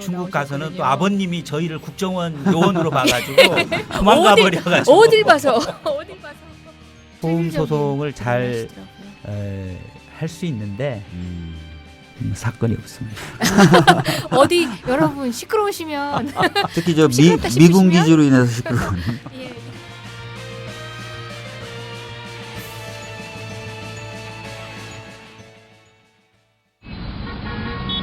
중국 가서는 또 아버님이 저희를 국정원 요원으로 봐가지고 도망가 버려가지고 어딜 봐서 보험 소송을 잘 할 수 있는데 사건이 없습니다. 어디 여러분 시끄러우시면 특히 저 시끄럽다 미군 싶으시면? 기지로 인해서 시끄러운. 예.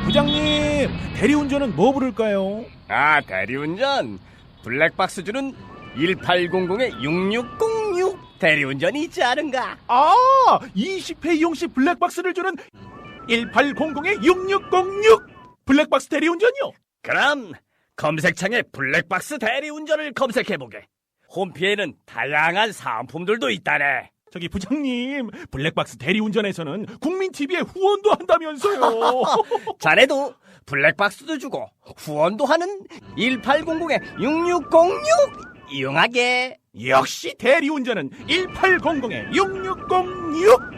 부장님, 대리운전은 뭐 부를까요? 아, 대리운전. 블랙박스 주는 1800-6606 대리운전이 있지 않은가? 아, 20회 이용시 블랙박스를 주는 1800-6606 블랙박스 대리운전이요. 그럼 검색창에 블랙박스 대리운전을 검색해보게. 홈피에는 다양한 사은품들도 있다네. 저기 부장님, 블랙박스 대리운전에서는 국민TV에 후원도 한다면서요. 자네도 블랙박스도 주고 후원도 하는 1800-6606 이용하게. 역시 대리운전은 1800-6606.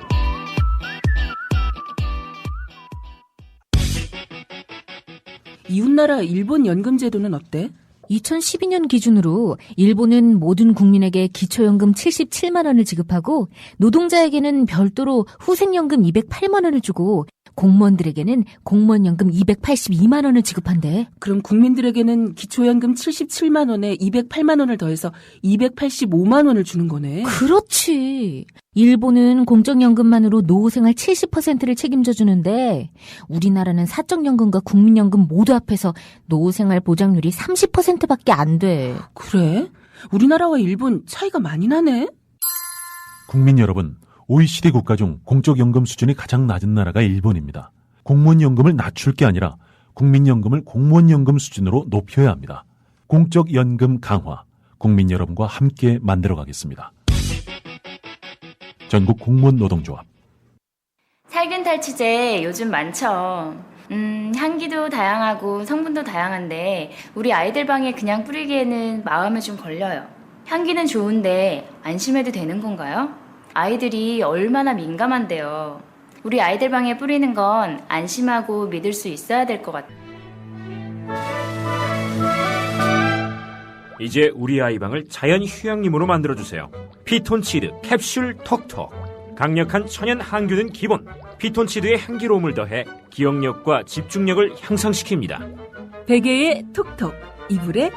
이웃나라 일본 연금 제도는 어때? 2012년 기준으로 일본은 모든 국민에게 기초연금 77만 원을 지급하고 노동자에게는 별도로 후생연금 208만 원을 주고 공무원들에게는 공무원연금 282만 원을 지급한대. 그럼 국민들에게는 기초연금 77만 원에 208만 원을 더해서 285만 원을 주는 거네. 그렇지. 일본은 공적연금만으로 노후생활 70%를 책임져 주는데 우리나라는 사적연금과 국민연금 모두 합해서 노후생활 보장률이 30%밖에 안 돼. 그래? 우리나라와 일본 차이가 많이 나네? 국민 여러분, OECD 국가 중 공적연금 수준이 가장 낮은 나라가 일본입니다. 공무원연금을 낮출 게 아니라 국민연금을 공무원연금 수준으로 높여야 합니다. 공적연금 강화, 국민 여러분과 함께 만들어가겠습니다. 전국 공무원 노동조합. 살균 탈취제 요즘 많죠. 향기도 다양하고 성분도 다양한데 우리 아이들 방에 그냥 뿌리기에는 마음에 좀 걸려요. 향기는 좋은데 안심해도 되는 건가요? 아이들이 얼마나 민감한데요. 우리 아이들 방에 뿌리는 건 안심하고 믿을 수 있어야 될 것 같아요. 이제 우리 아이 방을 자연 휴양림으로 만들어주세요. 피톤치드 캡슐 톡톡. 강력한 천연 항균은 기본. 피톤치드의 향기로움을 더해 기억력과 집중력을 향상시킵니다. 베개에 톡톡, 이불에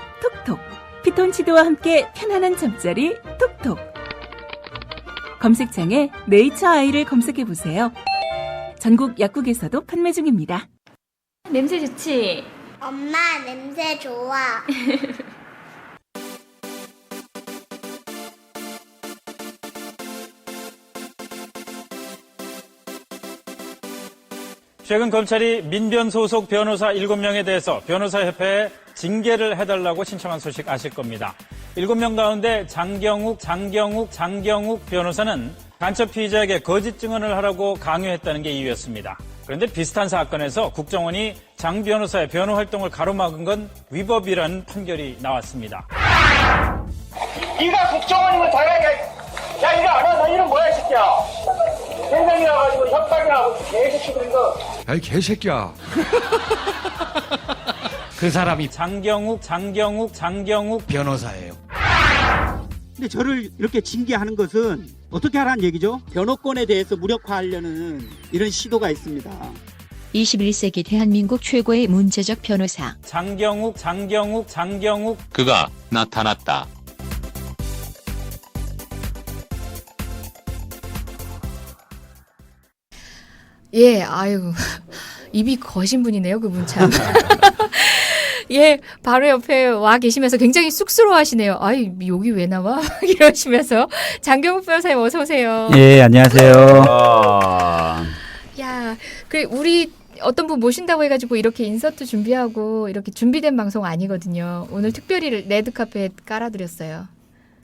톡톡. 피톤치드와 함께 편안한 잠자리 톡톡. 검색창에 네이처 아이를 검색해보세요. 전국 약국에서도 판매 중입니다. 냄새 좋지? 엄마 냄새 좋아. 최근 검찰이 민변 소속 변호사 7명에 대해서 변호사협회에 징계를 해달라고 신청한 소식 아실 겁니다. 7명 가운데 장경욱 변호사는 간첩 피의자에게 거짓 증언을 하라고 강요했다는 게 이유였습니다. 그런데 비슷한 사건에서 국정원이 장 변호사의 변호 활동을 가로막은 건 위법이라는 판결이 나왔습니다. 네가 국정원이면 당연히 야 이거 안 와. 너 이름 뭐야 이 새끼야. 생명이라 가지고 협박이나 하고 개새끼들인 거. 아이 개새끼야. 그 사람이 장경욱 변호사예요. 근데 저를 이렇게 징계하는 것은 어떻게 하라는 얘기죠? 변호권에 대해서 무력화하려는 이런 시도가 있습니다. 21세기 대한민국 최고의 문제적 변호사 장경욱 그가 나타났다. 예, 아유, 입이 거신 분이네요, 그분 참. 예, 바로 옆에 와 계시면서 굉장히 쑥스러워하시네요. 아이, 여기 왜 나와? 이러시면서. 장경욱 변호사님 어서 오세요. 예, 안녕하세요. 야, 우리 어떤 분 모신다고 해가지고 이렇게 인서트 준비하고 이렇게 준비된 방송 아니거든요. 오늘 특별히 레드카펫 깔아드렸어요.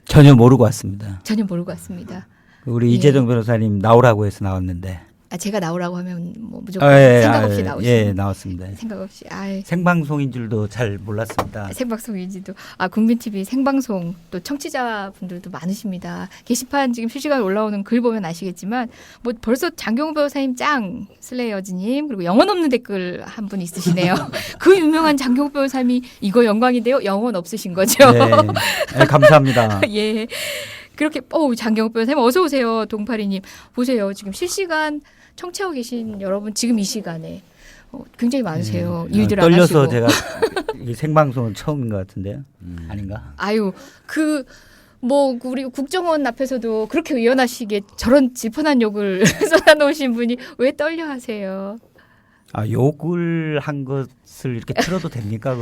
전혀 모르고 왔습니다. 전혀 모르고 왔습니다. 우리 예. 이재동 변호사님 나오라고 해서 나왔는데 제가 나오라고 하면 뭐 무조건 생각 없이 나오시고. 예, 나왔습니다. 생각 없이. 생방송인 줄도 잘 몰랐습니다. 생방송인지도. 국민TV 생방송 또 청취자분들도 많으십니다. 게시판 지금 실시간 올라오는 글 보면 아시겠지만 뭐 벌써 장경호 변호사님 짱, 슬레이어즈님 그리고 영혼 없는 댓글 한 분 있으시네요. 그 유명한 장경호 변호사님이 이거 영광인데요. 영혼 없으신 거죠. 네, 감사합니다. 예. 그렇게 장경호 변호사님 어서 오세요. 동파리님 보세요. 지금 실시간 청취하고 계신 여러분 지금 이 시간에 굉장히 많으세요. 일들 안 하시고. 떨려서 제가 이 생방송은 처음인 것 같은데요. 아닌가? 우리 국정원 앞에서도 그렇게 의연하시게 저런 질펀한 욕을 쏟아놓으신 분이 왜 떨려 하세요? 욕을 한 것을 이렇게 틀어도 됩니까?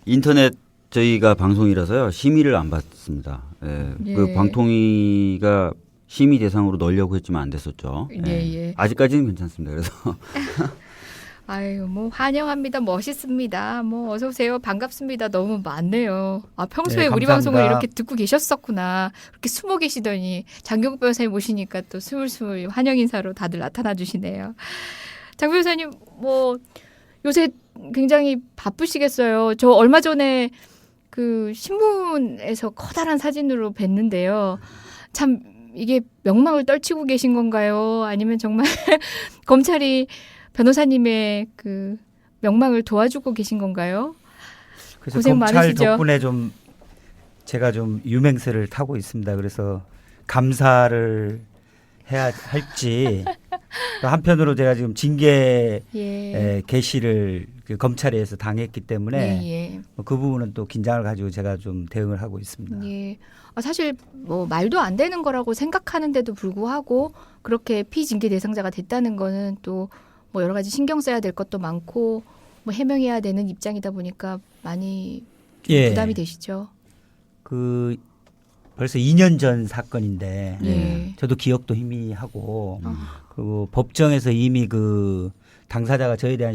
인터넷 저희가 방송이라서요. 심의를 안 받습니다. 그 방통위가 심의 대상으로 넣으려고 했지만 안 됐었죠. 아직까지는 괜찮습니다. 그래서 환영합니다. 멋있습니다. 어서 오세요. 반갑습니다. 너무 많네요. 평소에 우리 감사합니다. 방송을 이렇게 듣고 계셨었구나. 그렇게 숨어 계시더니 장경호 변호사님 모시니까 또 스물스물 환영 인사로 다들 나타나 주시네요. 장 변호사님 요새 굉장히 바쁘시겠어요. 저 얼마 전에 그 신문에서 커다란 사진으로 뵀는데요. 참 이게 명망을 떨치고 계신 건가요? 아니면 정말 검찰이 변호사님의 그 명망을 도와주고 계신 건가요? 그래서 고생 검찰 많으시죠? 덕분에 제가 유맹세를 타고 있습니다. 그래서 감사를 해야 할지 또 한편으로 제가 지금 징계 개시를 검찰에서 당했기 때문에 그 부분은 또 긴장을 가지고 제가 좀 대응을 하고 있습니다. 사실 말도 안 되는 거라고 생각하는데도 불구하고 그렇게 피징계 대상자가 됐다는 거는 또 여러 가지 신경 써야 될 것도 많고 해명해야 되는 입장이다 보니까 많이 좀 부담이 되시죠. 벌써 2년 전 사건인데 저도 기억도 희미하고 그리고 법정에서 이미 그 당사자가 저에 대한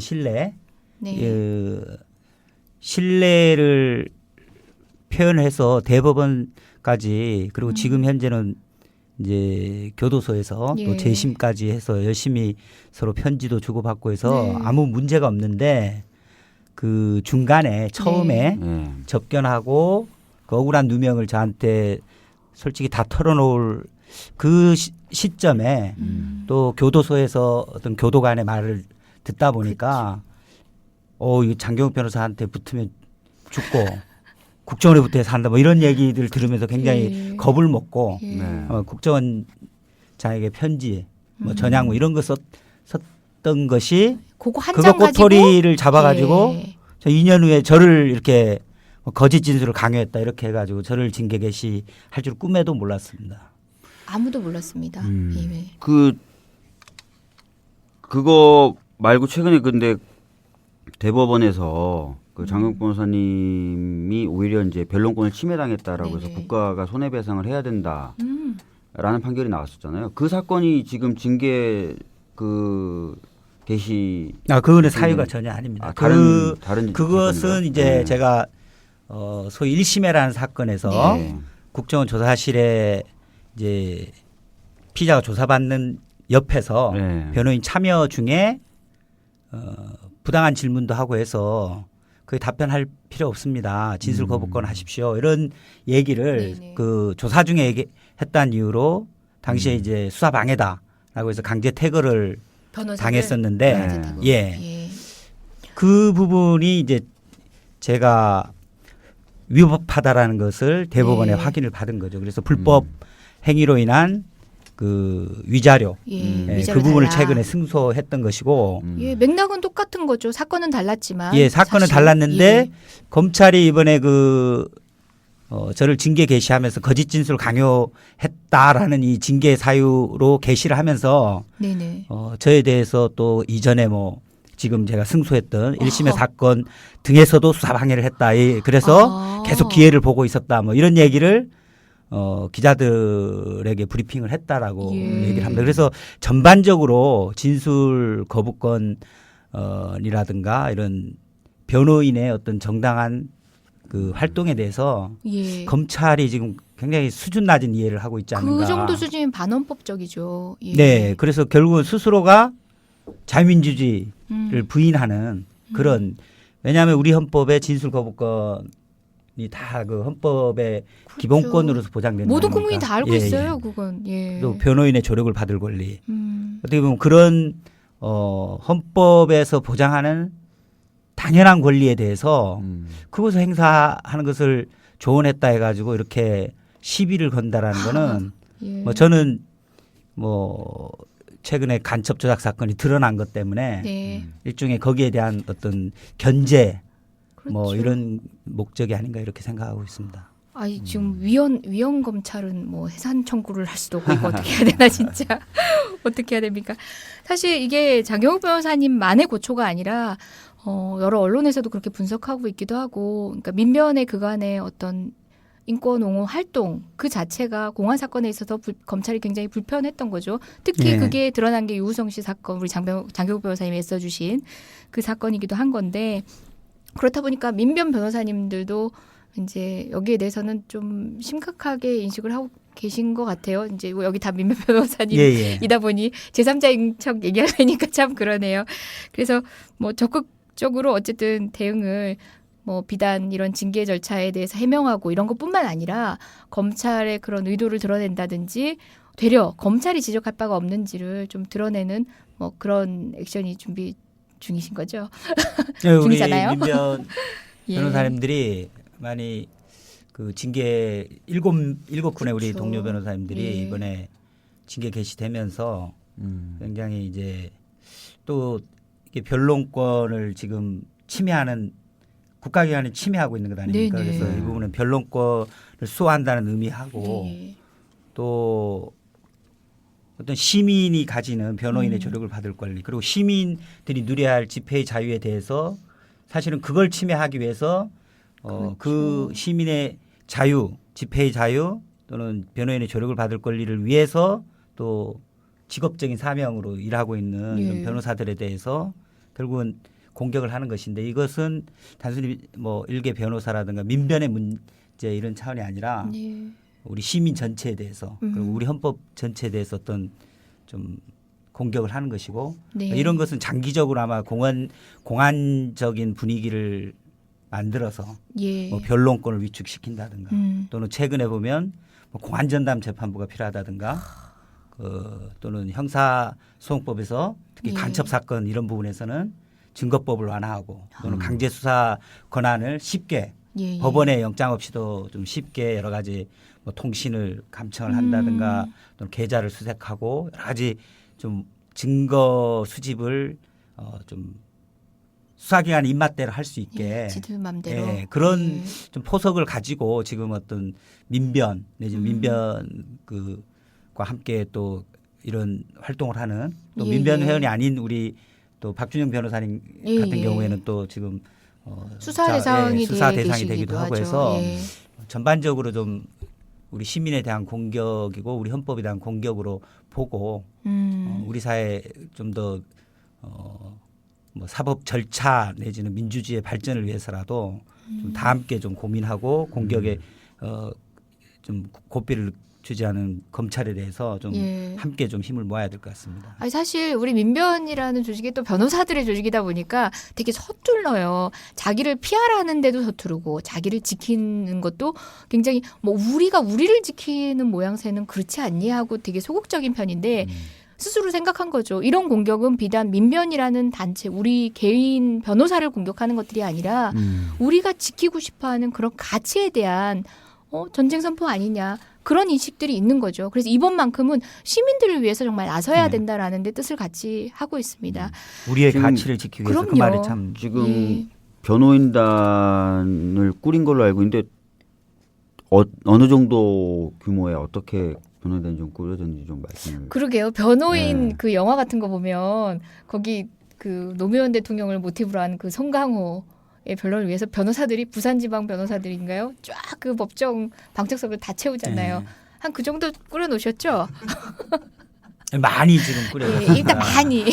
신뢰를 표현해서 대법원까지 그리고 지금 현재는 이제 교도소에서 또 재심까지 해서 열심히 서로 편지도 주고받고 해서 아무 문제가 없는데 그 중간에 처음에 접견하고 그 억울한 누명을 저한테 솔직히 다 털어놓을 그 시점에 또 교도소에서 어떤 교도관의 말을 듣다 보니까 이 장경욱 변호사한테 붙으면 죽고 국정원에 붙어야 산다 이런 얘기들 들으면서 굉장히 겁을 먹고 국정원장에게 편지 전향 이런 거 썼던 것이 그거 꼬투리를 잡아가지고 저 2년 후에 저를 이렇게 거짓 진술을 강요했다 이렇게 해가지고 저를 징계 개시할 줄 꿈에도 몰랐습니다. 아무도 몰랐습니다. 그거 말고 최근에 근데 대법원에서 그 장경욱 변호사님이 오히려 이제 변론권을 침해당했다라고 해서 국가가 손해배상을 해야 된다라는 판결이 나왔었잖아요. 그 사건이 지금 징계 개시 그거는 사유가 전혀 아닙니다. 다른 그것은 이제 제가 소위 1심회라는 사건에서 국정원 조사실에 이제 피의자가 조사받는 옆에서 변호인 참여 중에 부당한 질문도 하고 해서 그 답변할 필요 없습니다. 진술 거부권 하십시오. 이런 얘기를 그 조사 중에 했다는 이유로 당시에 이제 수사 방해다라고 해서 강제 퇴거를 당했었는데 그 부분이 이제 제가 위법하다라는 것을 대법원에 확인을 받은 거죠. 그래서 불법 행위로 인한 그 위자료, 그 부분을 최근에 승소했던 것이고, 맥락은 똑같은 거죠. 사건은 달랐지만, 사건은 달랐는데 검찰이 이번에 저를 징계 개시하면서 거짓 진술 강요했다라는 이 징계 사유로 개시를 하면서, 저에 대해서 또 이전에 지금 제가 승소했던 1심의 사건 등에서도 수사 방해를 했다. 그래서 계속 기회를 보고 있었다. 이런 얘기를 기자들에게 브리핑을 했다라고 얘기를 합니다. 그래서 전반적으로 진술 거부권이라든가 이런 변호인의 어떤 정당한 그 활동에 대해서 예. 검찰이 지금 굉장히 수준 낮은 이해를 하고 있지 않는가. 그 정도 수준이면 반헌법적이죠. 예. 네, 그래서 결국은 스스로가 자유민주주의를 부인하는 그런 왜냐하면 우리 헌법에 진술 거부권이 다 그 헌법의 그렇죠. 기본권으로서 보장되는 모든 거니까. 국민이 다 알고 예, 있어요, 예. 그건. 예. 또 변호인의 조력을 받을 권리. 어떻게 보면 그런 헌법에서 보장하는 당연한 권리에 대해서 그것을 행사하는 것을 조언했다 해가지고 이렇게 시비를 건다라는 거는 예. 뭐 저는 뭐 최근에 간첩 조작 사건이 드러난 것 때문에 네. 일종의 거기에 대한 어떤 견제 뭐 그렇죠. 이런 목적이 아닌가 이렇게 생각하고 있습니다. 아니 지금 위원 검찰은 뭐 해산 청구를 할 수도 없고 이거 어떻게 해야 되나 진짜 어떻게 해야 됩니까? 사실 이게 장경욱 변호사님만의 고초가 아니라 여러 언론에서도 그렇게 분석하고 있기도 하고, 그러니까 민변의 그간의 어떤 인권 옹호 활동 그 자체가 공안 사건에 있어서 검찰이 굉장히 불편했던 거죠. 특히 네. 그게 드러난 게 유우성 씨 사건, 우리 장경욱 변호사님이 애써주신 그 사건이기도 한 건데, 그렇다 보니까 민변 변호사님들도 이제 여기에 대해서는 좀 심각하게 인식을 하고 계신 것 같아요. 이제 여기 다 민변 변호사님이다 보니 제3자인 척 얘기하니까 참 그러네요. 그래서 뭐 적극적으로 어쨌든 대응을 뭐 비단 이런 징계 절차에 대해서 해명하고 이런 것뿐만 아니라 검찰의 그런 의도를 드러낸다든지 되려 검찰이 지적할 바가 없는지를 좀 드러내는 뭐 그런 액션이 준비 중이신 거죠. 우리 중이잖아요. 민변 예. 변호사님들이 많이 그 징계 일곱 군의 우리 그렇죠. 동료 변호사님들이 예. 이번에 징계 개시되면서 굉장히 이제 또 이게 변론권을 지금 침해하는 국가기관이 침해하고 있는 것 아닙니까? 네네. 그래서 이 부분은 변론권을 수호한다는 의미하고 예. 또 어떤 시민이 가지는 변호인의 조력을 받을 권리 그리고 시민들이 누려야 할 집회의 자유에 대해서 사실은 그걸 침해하기 위해서 그 시민의 자유, 집회의 자유 또는 변호인의 조력을 받을 권리를 위해서 또 직업적인 사명으로 일하고 있는 예. 이런 변호사들에 대해서 결국은 공격을 하는 것인데 이것은 단순히 뭐 일개 변호사라든가 민변의 문제 이런 차원이 아니라 예. 우리 시민 전체에 대해서 그리고 우리 헌법 전체에 대해서 어떤 좀 공격을 하는 것이고 네. 이런 것은 장기적으로 아마 공안적인 분위기를 만들어서 예. 뭐 변론권을 위축시킨다든가 또는 최근에 보면 뭐 공안전담 재판부가 필요하다든가 또는 형사소송법에서 특히 예. 간첩 사건 이런 부분에서는 증거법을 완화하고 또는 강제 수사 권한을 쉽게 예. 법원에 영장 없이도 좀 쉽게 여러 가지 뭐 통신을 감청을 한다든가 또는 계좌를 수색하고 여러 가지 좀 증거 수집을 좀 수사기관 입맛대로 할 수 있게 지들 맘대로 예, 그런 좀 포석을 가지고 지금 어떤 민변 내지는 민변 그과 함께 또 이런 활동을 하는 또 예, 민변 예. 회원이 아닌 우리 또 박준영 변호사님 예, 같은 예. 경우에는 또 지금 수사 대상이 수사 돼 대상이 되기도 계시기도 하고 하죠. 해서 예. 전반적으로 좀 우리 시민에 대한 공격이고 우리 헌법에 대한 공격으로 보고 우리 사회 좀 더 뭐 사법 절차 내지는 민주주의의 발전을 위해서라도 좀 다 함께 좀 고민하고 공격에 좀 고삐를 주지 않은 검찰에 대해서 좀 예. 함께 좀 힘을 모아야 될 것 같습니다. 아니 사실 우리 민변이라는 조직이 또 변호사들의 조직이다 보니까 되게 서툴러요. 자기를 피하라는데도 서투르고 자기를 지키는 것도 굉장히 뭐 우리가 우리를 지키는 모양새는 그렇지 않니 하고 되게 소극적인 편인데 스스로 생각한 거죠. 이런 공격은 비단 민변이라는 단체, 우리 개인 변호사를 공격하는 것들이 아니라 우리가 지키고 싶어하는 그런 가치에 대한 전쟁 선포 아니냐. 그런 인식들이 있는 거죠. 그래서 이번만큼은 시민들을 위해서 정말 나서야 된다라는 데 뜻을 같이 하고 있습니다. 우리의 가치를 지키기 위해서 그 말이 참 지금 예. 변호인단을 꾸린 걸로 알고 있는데 어느 정도 규모에 어떻게 변호인단이 좀 꾸려졌는지 좀 말씀을. 그러게요. 변호인 네. 그 영화 같은 거 보면 거기 그 노무현 대통령을 모티브로 한 그 송강호의 변론을 위해서 변호사들이 부산지방 변호사들인가요? 쫙 그 법정 방청석을 다 채우잖아요. 네. 한 그 정도 꾸려놓으셨죠? 많이 지금 꾸려졌습니다. 예, 일단 많이.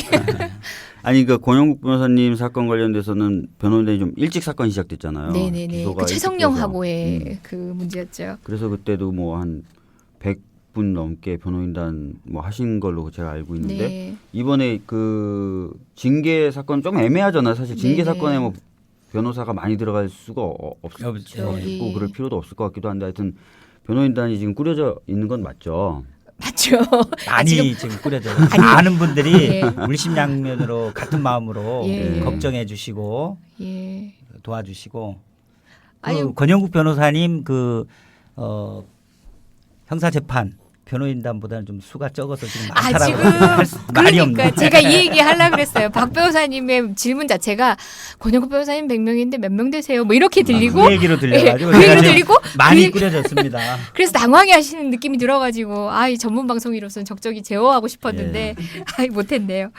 아니 그 권영국 변호사님 사건 관련돼서는 변호인단이 좀 일찍 사건이 시작됐잖아요. 네네네. 기소가 그 일찍 최성령하고의 돼서. 그 문제였죠. 그래서 그때도 뭐 한 100분 넘게 변호인단 뭐 하신 걸로 제가 알고 있는데 네. 이번에 그 징계 사건 좀 애매하잖아요. 사실 징계 네네. 사건에 뭐 변호사가 많이 들어갈 수가 없고 저기. 그럴 필요도 없을 것 같기도 한데 하여튼 변호인단이 지금 꾸려져 있는 건 맞죠. 맞죠. 많이 지금 꾸려져. 많은 분들이 물심양면으로 같은 마음으로 예. 걱정해 주시고 예. 도와주시고. 아유. 그 권영국 변호사님 형사재판 변호인단보다는 좀 수가 적어서 지금 많다라고 할 말이 없네. 그러니까 제가 이 얘기 하려고 그랬어요. 박 변호사님의 질문 자체가 권영국 변호사님 100명인데 몇 명 되세요? 뭐 이렇게 들리고 그 얘기로 들려가지고 그 얘기로 들리고 많이 꾸려졌습니다. 그래서 당황해하시는 느낌이 들어가지고 이 전문 방송이로서는 적적이 제어하고 싶었는데 못했네요.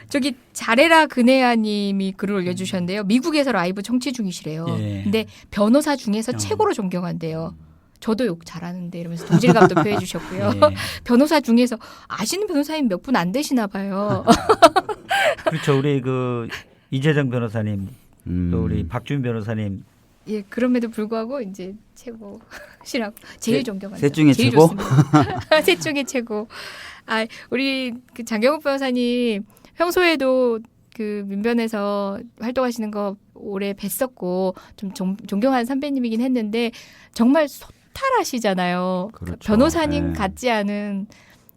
저기 잘해라 그네야님이 글을 올려주셨는데요. 미국에서 라이브 청취 중이시래요. 예. 근데 변호사 중에서 최고로 존경한대요. 저도 욕 잘하는데 이러면서 동질감도 표해 주셨고요. 예. 변호사 중에서 아시는 변호사님 몇 분 안 되시나 봐요. 그렇죠. 우리 그 이재정 변호사님 또 우리 박주민 변호사님. 예, 그럼에도 불구하고 이제 최고시라고 제일 존경한다. 셋 중에 제일 최고? 좋습니다. 셋 중에 최고. 우리 그 장경욱 변호사님 평소에도 그 민변에서 활동하시는 거 오래 뵀었고 좀 존경하는 선배님이긴 했는데 정말 소탈하시잖아요. 그렇죠. 변호사님 네. 같지 않은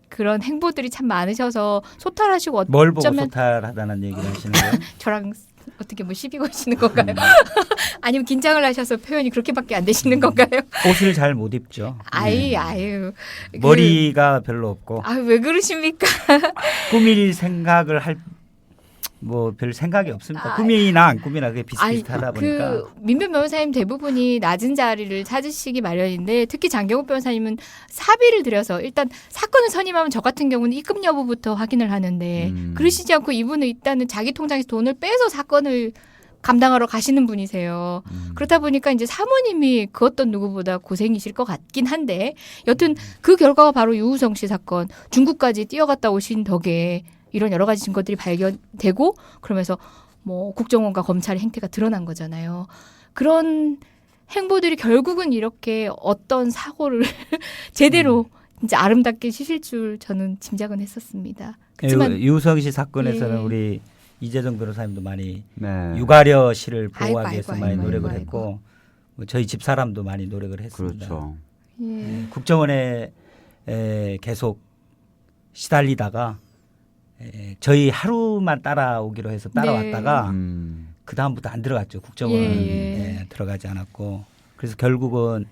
그런 행보들이 참 많으셔서 소탈하시고 뭘 보고 어쩌면 소탈하다는 얘기를 하시는 거예요? 저랑 어떻게 뭐 시비 거시는 건가요? 아니면 긴장을 하셔서 표현이 그렇게밖에 안 되시는 건가요? 옷을 잘 못 입죠. 아유. 머리가 별로 없고. 왜 그러십니까? 꾸밀 생각을 뭐 별 생각이 없습니다. 꾸미나 안 꾸미나 그게 비슷비슷하다 보니까. 그 민변 변호사님 대부분이 낮은 자리를 찾으시기 마련인데 특히 장경욱 변호사님은 사비를 들여서 일단 사건을 선임하면 저 같은 경우는 입금 여부부터 확인을 하는데 그러시지 않고 이분은 일단은 자기 통장에서 돈을 빼서 사건을 감당하러 가시는 분이세요. 그렇다 보니까 이제 사모님이 그 어떤 누구보다 고생이실 것 같긴 한데 여튼 그 결과가 바로 유우성 씨 사건 중국까지 뛰어갔다 오신 덕에 이런 여러 가지 증거들이 발견되고 그러면서 뭐 국정원과 검찰의 행태가 드러난 거잖아요. 그런 행보들이 결국은 이렇게 어떤 사고를 제대로 진짜 아름답게 시실 줄 저는 짐작은 했었습니다. 그렇지만 유우성 씨 사건에서는 우리 이재정 변호사님도 많이 네. 유가려 씨를 보호하기 위해서 아이고, 많이 아이고, 노력을 아이고. 했고 뭐 저희 집사람도 많이 노력을 했습니다. 그렇죠. 국정원에 계속 시달리다가 저희 하루만 따라오기로 해서 따라왔다가 그 다음부터 안 들어갔죠. 국정원은 들어가지 않았고 그래서 결국은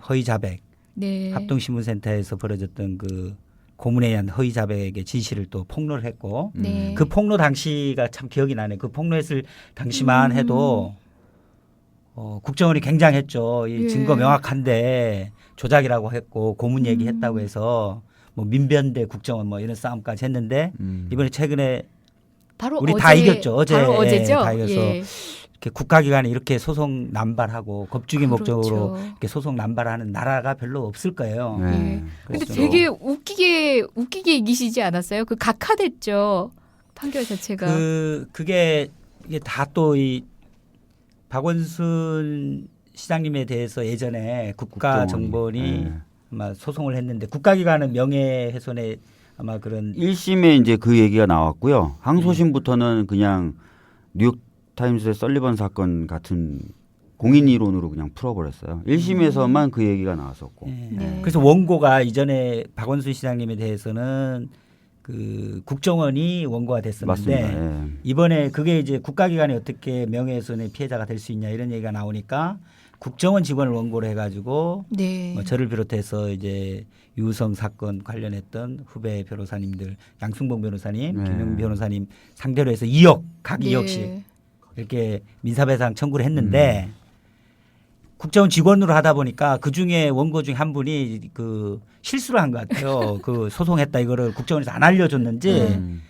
허위 자백 합동신문센터에서 벌어졌던 그 고문에 의한 허위 자백의 진실을 또 폭로를 했고 그 폭로 당시가 참 기억이 나네. 그 폭로했을 당시만 해도 국정원이 굉장했죠. 이 증거 명확한데 조작이라고 했고 고문 얘기했다고 해서 뭐 민변대 국정원 뭐 이런 싸움까지 했는데 이번에 최근에 바로 우리 다 이겼죠. 바로 어제죠. 다 이겨서 이렇게 국가기관이 이렇게 소송 남발하고 겁주기 목적으로 이렇게 소송 남발하는 나라가 별로 없을 거예요. 근데 되게 웃기게 이기시지 않았어요? 그 각하됐죠. 판결 자체가. 그게 이게 다 또 이 박원순 시장님에 대해서 예전에 국가정보원이 아마 소송을 했는데 국가기관은 명예훼손에 아마 그런 1심에 이제 그 얘기가 나왔고요. 항소심부터는 그냥 뉴욕타임스의 설리번 사건 같은 공인 이론으로 그냥 풀어버렸어요. 1심에서만 그 얘기가 나왔었고. 그래서 원고가 이전에 박원순 시장님에 대해서는 그 국정원이 원고가 됐었는데 맞습니다. 이번에 그게 이제 국가기관이 어떻게 명예훼손의 피해자가 될 수 있냐 이런 얘기가 나오니까 국정원 직원을 원고로 해가지고 뭐 저를 비롯해서 이제 유우성 사건 관련했던 후배 변호사님들 양승봉 변호사님, 김용 변호사님 상대로 해서 2억 각 2억씩 이렇게 민사배상 청구를 했는데 국정원 직원으로 하다 보니까 그 중에 원고 중에 한 분이 그 실수를 한 것 같아요. 그 소송했다 이거를 국정원에서 안 알려줬는지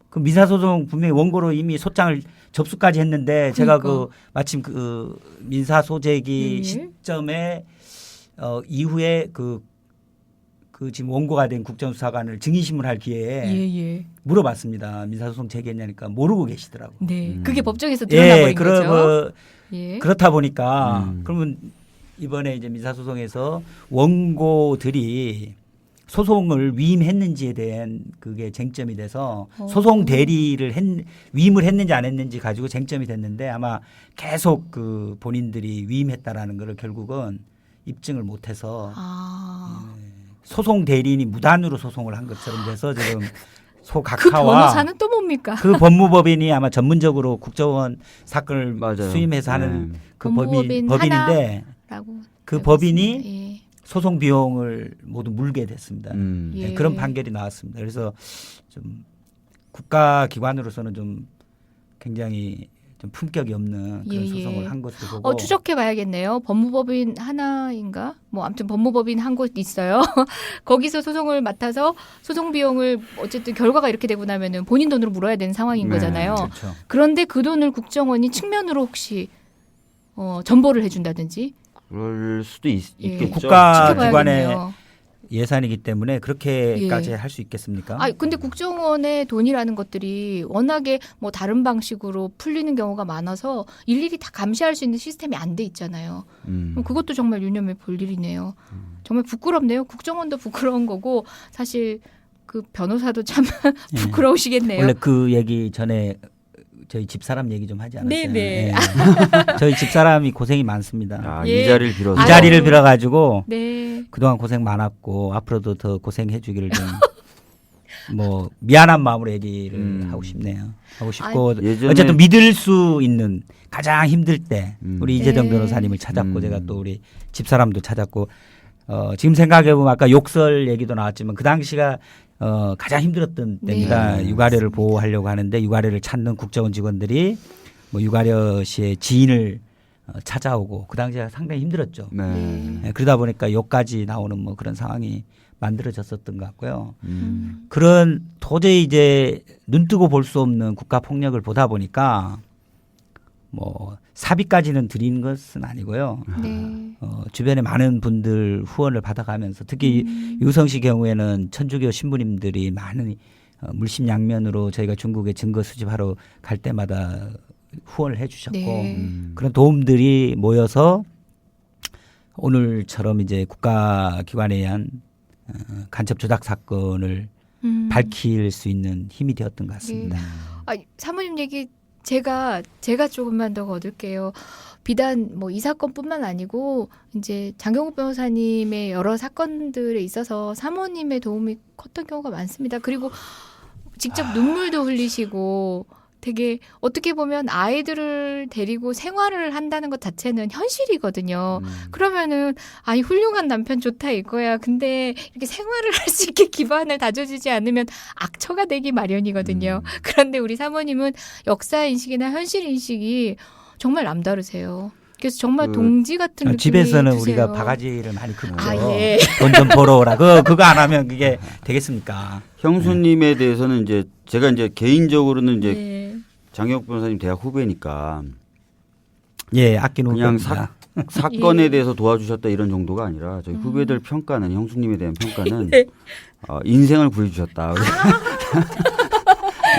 그 민사소송 분명히 원고로 이미 소장을 접수까지 했는데 제가 그 마침 그 민사소재기 시점에 이후에 그 그 지금 원고가 된 국정수사관을 증인신문할 기회에 예. 물어봤습니다. 민사소송 제기했냐니까 모르고 계시더라고요. 네, 그게 법정에서 드러나버린 거죠. 그렇다 보니까 그러면 이번에 이제 민사소송에서 원고들이 소송을 위임했는지에 대한 그게 쟁점이 돼서 소송 대리를 위임을 했는지 안 했는지 가지고 쟁점이 됐는데 아마 계속 그 본인들이 위임했다라는 거를 결국은 입증을 못해서 소송 대리인이 무단으로 소송을 한 것처럼 돼서 지금 그 변호사는 또 뭡니까? 그 법무법인이 아마 전문적으로 국정원 사건을 수임해서 하는 그 법인인데 그 법인이 소송 비용을 모두 물게 됐습니다. 네, 그런 판결이 나왔습니다. 그래서 좀 국가기관으로서는 좀 굉장히 좀 품격이 없는 그런 소송을 한 것으로 보고 추적해봐야겠네요. 법무법인 하나인가? 뭐 아무튼 법무법인 한 곳 있어요. 거기서 소송을 맡아서 소송 비용을 어쨌든 결과가 이렇게 되고 나면은 본인 돈으로 물어야 되는 상황인 거잖아요. 그렇죠. 그런데 그 돈을 국정원이 측면으로 혹시 전보를 해준다든지 그럴 수도 있겠죠. 국가기관의 예산이기 때문에 그렇게까지 할 수 있겠습니까? 근데 국정원의 돈이라는 것들이 워낙에 뭐 다른 방식으로 풀리는 경우가 많아서 일일이 다 감시할 수 있는 시스템이 안 돼 있잖아요. 그것도 정말 유념해 볼 일이네요. 정말 부끄럽네요. 국정원도 부끄러운 거고 사실 그 변호사도 참 부끄러우시겠네요. 원래 그 얘기 전에 저희 집사람 얘기 좀 하지 않았어요? 네네. 저희 집사람이 고생이 많습니다. 이 자리를 빌어서. 이 자리를 빌어가지고 네. 그동안 고생 많았고 앞으로도 더 고생해 주기를 좀 뭐 미안한 마음으로 얘기를 하고 싶네요. 하고 싶고 어쨌든 믿을 수 있는 가장 힘들 때 우리 이재정 변호사님을 찾았고 제가 또 우리 집사람도 찾았고 지금 생각해보면 아까 욕설 얘기도 나왔지만 그 당시가 가장 힘들었던 때입니다. 유가려를 보호하려고 하는데 유가려를 찾는 국정원 직원들이 뭐 유가려 씨의 지인을 찾아오고 그 당시가 상당히 힘들었죠. 그러다 보니까 욕까지 나오는 뭐 그런 상황이 만들어졌었던 것 같고요. 그런 도저히 이제 눈 뜨고 볼 수 없는 국가 폭력을 보다 보니까 뭐 사비까지는 드리는 것은 아니고요. 주변에 많은 분들 후원을 받아가면서 특히 유성 씨 경우에는 천주교 신부님들이 많은 물심양면으로 저희가 중국에 증거 수집하러 갈 때마다 후원을 해 주셨고 그런 도움들이 모여서 오늘처럼 이제 국가기관에 의한 간첩 조작 사건을 밝힐 수 있는 힘이 되었던 것 같습니다. 사모님 얘기 제가 조금만 더 거둘게요. 비단 뭐 이 사건뿐만 아니고 이제 장경욱 변호사님의 여러 사건들에 있어서 사모님의 도움이 컸던 경우가 많습니다. 그리고 직접 눈물도 흘리시고 되게 어떻게 보면 아이들을 데리고 생활을 한다는 것 자체는 현실이거든요. 그러면은 훌륭한 남편 좋다 이거야. 근데 이렇게 생활을 할 수 있게 기반을 다져주지 않으면 악처가 되기 마련이거든요. 그런데 우리 사모님은 역사인식이나 현실인식이 정말 남다르세요. 그래서 정말 동지 같은 느낌이 집에서는 드세요. 우리가 바가지를 많이 긁죠. 예. 돈 좀 벌어오라. 그거 안 하면 그게 되겠습니까? 형수님에 대해서는 이제 제가 이제 개인적으로는 이제 장경욱 변호사님 대학 후배니까 아끼는 그냥 후배입니다. 사건에 대해서 도와주셨다 이런 정도가 아니라 저희 후배들 평가는 형수님에 대한 평가는 인생을 구해주셨다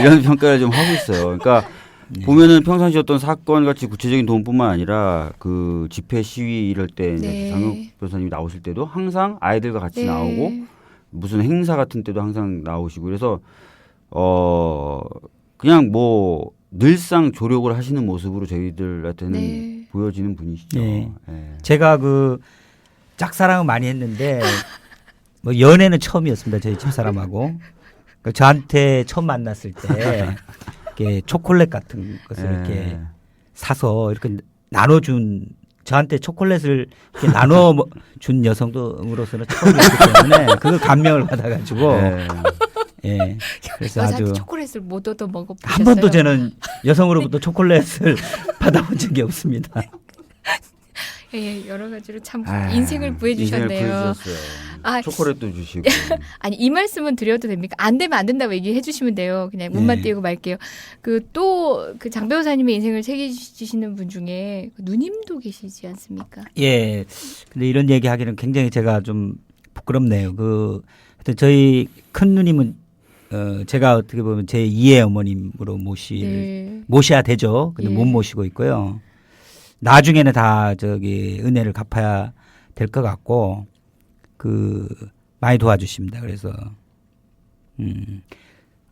이런 평가를 좀 하고 있어요. 그러니까 보면은 평상시 어떤 사건 같이 구체적인 도움뿐만 아니라 그 집회 시위 이럴 때 장경욱 변호사님이 나오실 때도 항상 아이들과 같이 나오고 무슨 행사 같은 때도 항상 나오시고 그래서 그냥 뭐 늘상 조력을 하시는 모습으로 저희들한테는 보여지는 분이시죠. 제가 그 짝사랑을 많이 했는데 뭐 연애는 처음이었습니다. 저희 집사람하고 저한테 처음 만났을 때 이렇게 초콜릿 같은 것을 이렇게 사서 이렇게 나눠준 저한테 초콜릿을 이렇게 나눠준 여성으로서는 처음이었기 때문에 그걸 감명을 받아가지고 그래서 여자한테 아주 초콜릿을 못 얻어 먹어보셨어요? 한 번도 저는 여성으로부터 초콜릿을 받아본 적이 없습니다. 여러 가지로 참 인생을 구해주셨네요. 인생을 구해주셨어요. 초콜릿도 주시고. 아니 이 말씀은 드려도 됩니까? 안 되면 안 된다고 얘기해 주시면 돼요. 그냥 문만 띄우고 말게요. 그 장 변호사님의 인생을 새겨주시는 분 중에 누님도 계시지 않습니까? 근데 이런 얘기하기는 굉장히 제가 좀 부끄럽네요. 하여튼 저희 큰 누님은 제가 어떻게 보면 제 2의 어머님으로 모셔야 되죠. 근데 못 모시고 있고요. 나중에는 다 은혜를 갚아야 될 것 같고 많이 도와주십니다. 그래서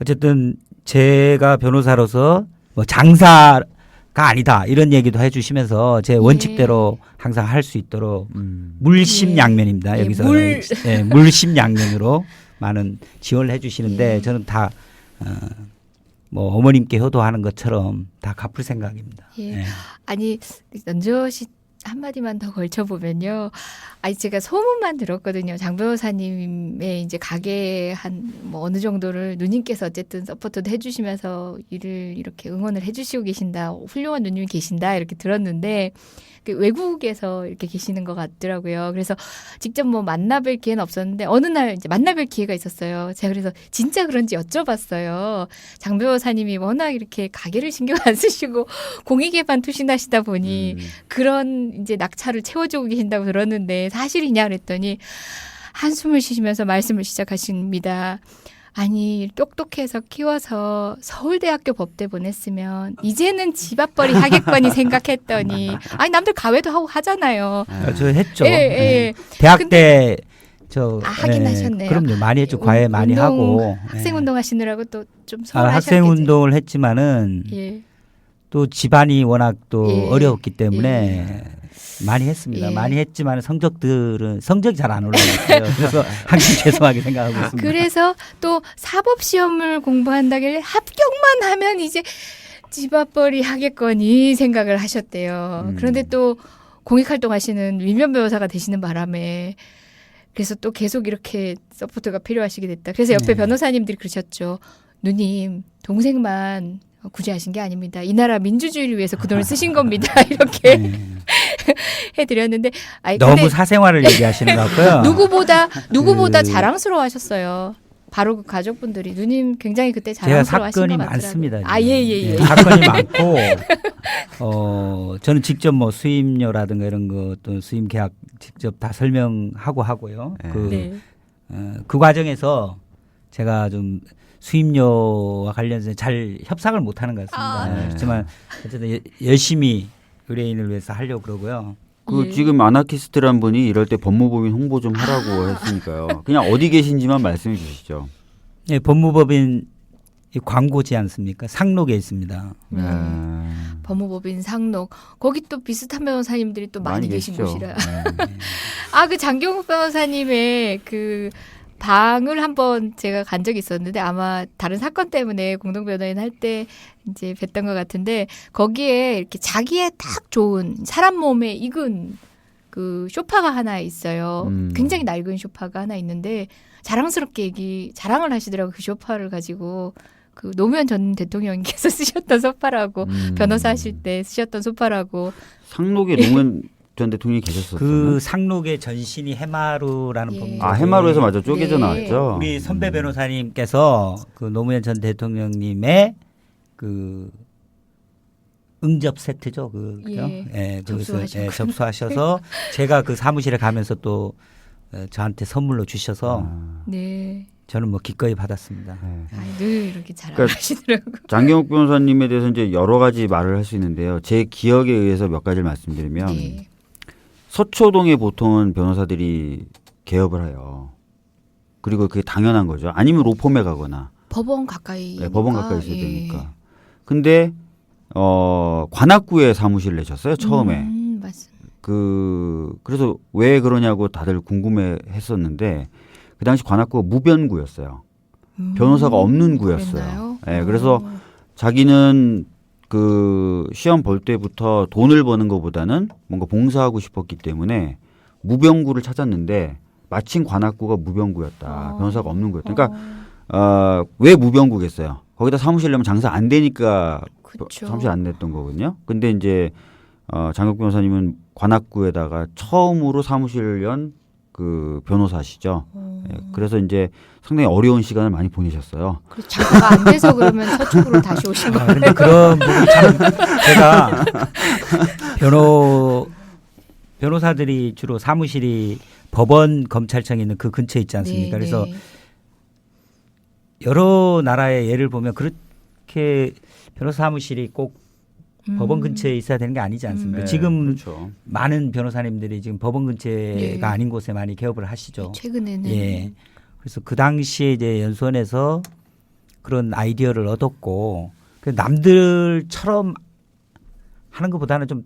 어쨌든 제가 변호사로서 뭐 장사가 아니다 이런 얘기도 해주시면서 제 원칙대로 항상 할 수 있도록 물심양면입니다. 여기서 물심양면으로 많은 지원을 해주시는데 저는 다 뭐 어머님께 효도하는 것처럼 다 갚을 생각입니다. 아니 연주씨 한마디만 더 걸쳐보면요. 제가 소문만 들었거든요. 장 변호사님의 이제 가게 뭐 어느 정도를 누님께서 어쨌든 서포트도 해주시면서 일을 이렇게 응원을 해주시고 계신다. 훌륭한 누님이 계신다. 이렇게 들었는데 외국에서 이렇게 계시는 것 같더라고요. 그래서 직접 뭐 만나뵐 기회는 없었는데 어느 날 이제 만나뵐 기회가 있었어요. 제가 그래서 진짜 그런지 여쭤봤어요. 장 변호사님이 워낙 이렇게 가게를 신경 안 쓰시고 공익에만 투신하시다 보니 그런 이제 낙차를 채워주고 계신다고 들었는데 사실이냐 그랬더니 한숨을 쉬시면서 말씀을 시작하십니다. 아니 똑똑해서 키워서 서울대학교 법대 보냈으면 이제는 집 앞벌이 하겠거니 생각했더니 남들 가외도 하고 하잖아요. 저 했죠. 대학 때 하긴 하셨네요. 그럼요. 많이 했죠. 과외 많이 하고. 학생운동 하시느라고 또 좀 서운하셨겠죠. 학생운동을 했지만은 또 집안이 워낙 또 어려웠기 때문에 많이 했습니다. 많이 했지만 성적이 잘 안 올라갔어요. 그래서 항상 죄송하게 생각하고 있습니다. 그래서 또 사법시험을 공부한다길래 합격만 하면 이제 집 앞벌이 하겠거니 생각을 하셨대요. 그런데 또 공익활동하시는 위면 변호사가 되시는 바람에 그래서 또 계속 이렇게 서포트가 필요하시게 됐다. 그래서 옆에 변호사님들이 그러셨죠. 누님 동생만 구제하신 게 아닙니다. 이 나라 민주주의를 위해서 그 돈을 쓰신 겁니다. 이렇게 해드렸는데 너무 사생활을 얘기하시는 것 같고요. 누구보다 자랑스러워하셨어요. 바로 그 가족분들이 누님 굉장히 그때 자랑스러워하신 것 같더라고요. 사건이 많습니다. 예. 사건이 많고 저는 직접 뭐 수임료라든가 이런 거 또 수임 계약 직접 다 설명하고 하고요. 그 과정에서 제가 좀 수임료와 관련해서 잘 협상을 못하는 것 같습니다. 그렇지만 어쨌든 열심히 의뢰인을 위해서 하려고 그러고요. 지금 아나키스트란 분이 이럴 때 법무법인 홍보 좀 하라고 했으니까요. 그냥 어디 계신지만 말씀해 주시죠. 네, 법무법인 광고지 않습니까? 상록에 있습니다. 법무법인 상록. 거기 또 비슷한 변호사님들이 또 많이 계신 곳이라. 그 장경욱 변호사님의 그 방을 한번 제가 간 적이 있었는데 아마 다른 사건 때문에 공동변호인 할 때 이제 뵀던 것 같은데 거기에 이렇게 자기의 딱 좋은 사람 몸에 익은 그 소파가 하나 있어요. 굉장히 낡은 소파가 하나 있는데 자랑스럽게 자랑을 하시더라고요. 그 소파를 가지고 그 노무현 전 대통령께서 쓰셨던 소파라고 변호사 하실 때 쓰셨던 소파라고. 상록에 노무현 전 대통령이 계셨었어요. 그 상록의 전신이 해마루라는 법문. 해마루에서 맞아 쪼개져 나왔죠. 우리 선배 변호사님께서 그 노무현 전 대통령님의 그 응접 세트죠. 그죠? 그것을 접수하셔서 제가 그 사무실에 가면서 또 저한테 선물로 주셔서 저는 뭐 기꺼이 받았습니다. 늘 이렇게 자랑하시더라고요. 장경욱 변호사님에 대해서 이제 여러 가지 말을 할 수 있는데요. 제 기억에 의해서 몇 가지를 말씀드리면 서초동에 보통은 변호사들이 개업을 해요. 그리고 그게 당연한 거죠. 아니면 로펌에 가거나. 법원 가까이. 법원 가까이 있어야 되니까. 근데 관악구에 사무실을 내셨어요. 처음에. 맞습니다. 그래서 왜 그러냐고 다들 궁금해했었는데 그 당시 관악구가 무변구였어요. 변호사가 없는 구였어요. 그래서 자기는 그 시험 볼 때부터 돈을 버는 것보다는 뭔가 봉사하고 싶었기 때문에 무병구를 찾았는데 마침 관악구가 무병구였다. 변호사가 없는 구였다. 그러니까 왜 무병구겠어요? 거기다 사무실 내면 장사 안 되니까 사무실 안 냈던 거거든요. 근데 이제 장혁 변호사님은 관악구에다가 처음으로 사무실을 연 그 변호사시죠. 그래서 이제 상당히 어려운 시간을 많이 보내셨어요. 장사가 안 돼서 그러면 서쪽으로 다시 오신 거예요. 근데 그런 부분이 참 제가 변호사들이 주로 사무실이 법원 검찰청이 있는 그 근처에 있지 않습니까? 네, 그래서 네. 여러 나라의 예를 보면 그렇게 변호사 사무실이 꼭 법원 근처에 있어야 되는 게 아니지 않습니까? 네, 지금 그렇죠. 많은 변호사님들이 지금 법원 근처가 네. 아닌 곳에 많이 개업을 하시죠. 최근에는 예. 그래서 그 당시에 이제 연수원에서 그런 아이디어를 얻었고 그 남들처럼 하는 것보다는 좀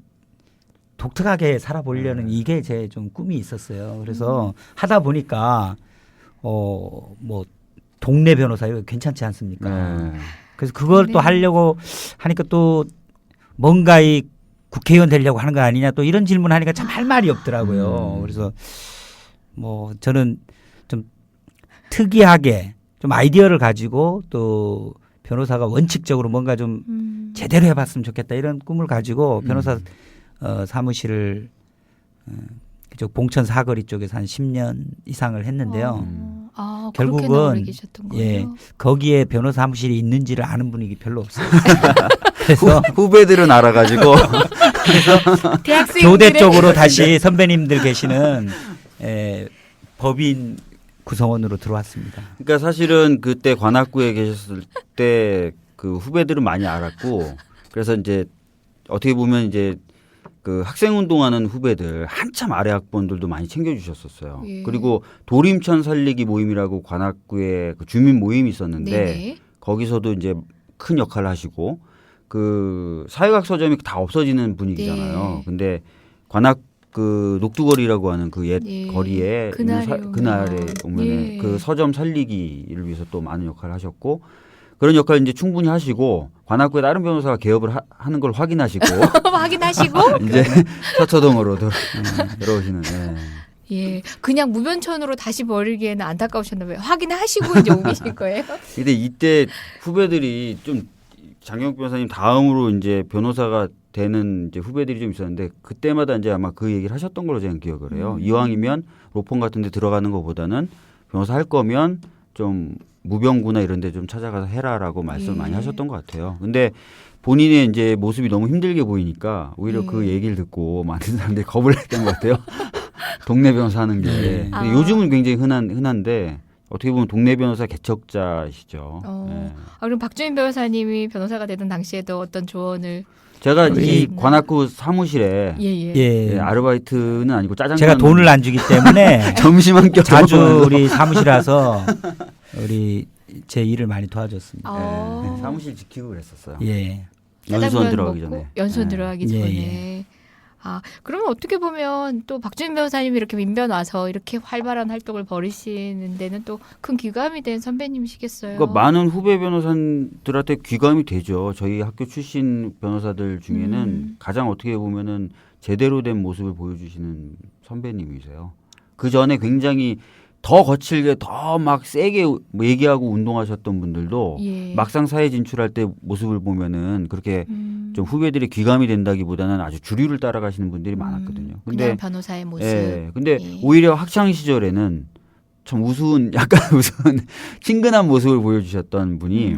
독특하게 살아보려는 이게 제 좀 꿈이 있었어요. 그래서 하다 보니까 뭐 동네 변호사 이거 괜찮지 않습니까? 그래서 그걸 또 하려고 하니까 또 뭔가 이 국회의원 되려고 하는 거 아니냐 또 이런 질문하니까 참 할 말이 없더라고요. 그래서 뭐 저는 좀 특이하게 좀 아이디어를 가지고 또 변호사가 원칙적으로 뭔가 좀 제대로 해봤으면 좋겠다 이런 꿈을 가지고 변호사 사무실을 그쪽 봉천 사거리 쪽에서 한 10년 이상을 했는데요. 결국은 예 거기에 변호사 사무실이 있는지를 아는 분이 별로 없어요. 그래서 후배들은 알아가지고 그래서 교대 쪽으로 다시 선배님들 계시는 법인 구성원으로 들어왔습니다. 그러니까 사실은 그때 관악구에 계셨을 때 그 후배들은 많이 알았고 그래서 이제 어떻게 보면 이제 그 학생운동하는 후배들 한참 아래 학번들도 많이 챙겨주셨었어요. 예. 그리고 도림천 살리기 모임이라고 관악구에 그 주민 모임이 있었는데 네네. 거기서도 이제 큰 역할을 하시고 그 사회학 서점이 다 없어지는 분위기잖아요. 네. 근데 관악 그 녹두거리라고 하는 그 옛 예. 거리에 그날에 오면 예. 그 서점 살리기를 위해서 또 많은 역할을 하셨고 그런 역할을 이제 충분히 하시고 관악구에 다른 변호사가 개업을 하는 걸 확인하시고 확인하시고 이제 서초동으로 들어오시는. 예, 그냥 무변천으로 다시 버리기에는 안타까우셨나 봐요. 확인하시고 이제 옮기실 거예요? 근데 이때 후배들이 좀 장경욱 변호사님 다음으로 이제 변호사가 되는 이제 후배들이 좀 있었는데 그때마다 이제 아마 그 얘기를 하셨던 걸로 제가 기억을 해요. 이왕이면 로펌 같은 데 들어가는 것보다는 변호사 할 거면 좀 무병구나 이런 데 좀 찾아가서 해라라고 말씀을 많이 하셨던 것 같아요. 근데 본인의 이제 모습이 너무 힘들게 보이니까 오히려 그 얘기를 듣고 많은 사람들이 겁을 냈던 것 같아요. 동네 변호사 하는 게. 근데 요즘은 굉장히 흔한데 어떻게 보면 동네 변호사 개척자시죠. 그럼 박주민 변호사님이 변호사가 되던 당시에도 어떤 조언을 제가 이 관악구 사무실에 예. 아르바이트는 아니고 짜장면 제가 돈을 안 주기 때문에 점심 한 끼 자주 우리 사무실에 와서 우리 제 일을 많이 도와줬습니다. 네, 사무실 지키고 그랬었어요. 예. 연수원 들어가기 전에. 연수원 들어가기 전에. 예. 그러면 어떻게 보면 또 박주민 변호사님이 이렇게 민변 와서 이렇게 활발한 활동을 벌이시는 데는 또 큰 귀감이 된 선배님이시겠어요. 그러니까 많은 후배 변호사들한테 귀감이 되죠. 저희 학교 출신 변호사들 중에는 가장 어떻게 보면은 제대로 된 모습을 보여주시는 선배님이세요. 그 전에 굉장히 더 거칠게 더 막 세게 얘기하고 운동하셨던 분들도 막상 사회 진출할 때 모습을 보면은 그렇게 좀 후배들이 귀감이 된다기보다는 아주 주류를 따라가시는 분들이 많았거든요. 근데 그냥 변호사의 모습. 근데 오히려 학창 시절에는 참 약간 우스운 친근한 모습을 보여주셨던 분이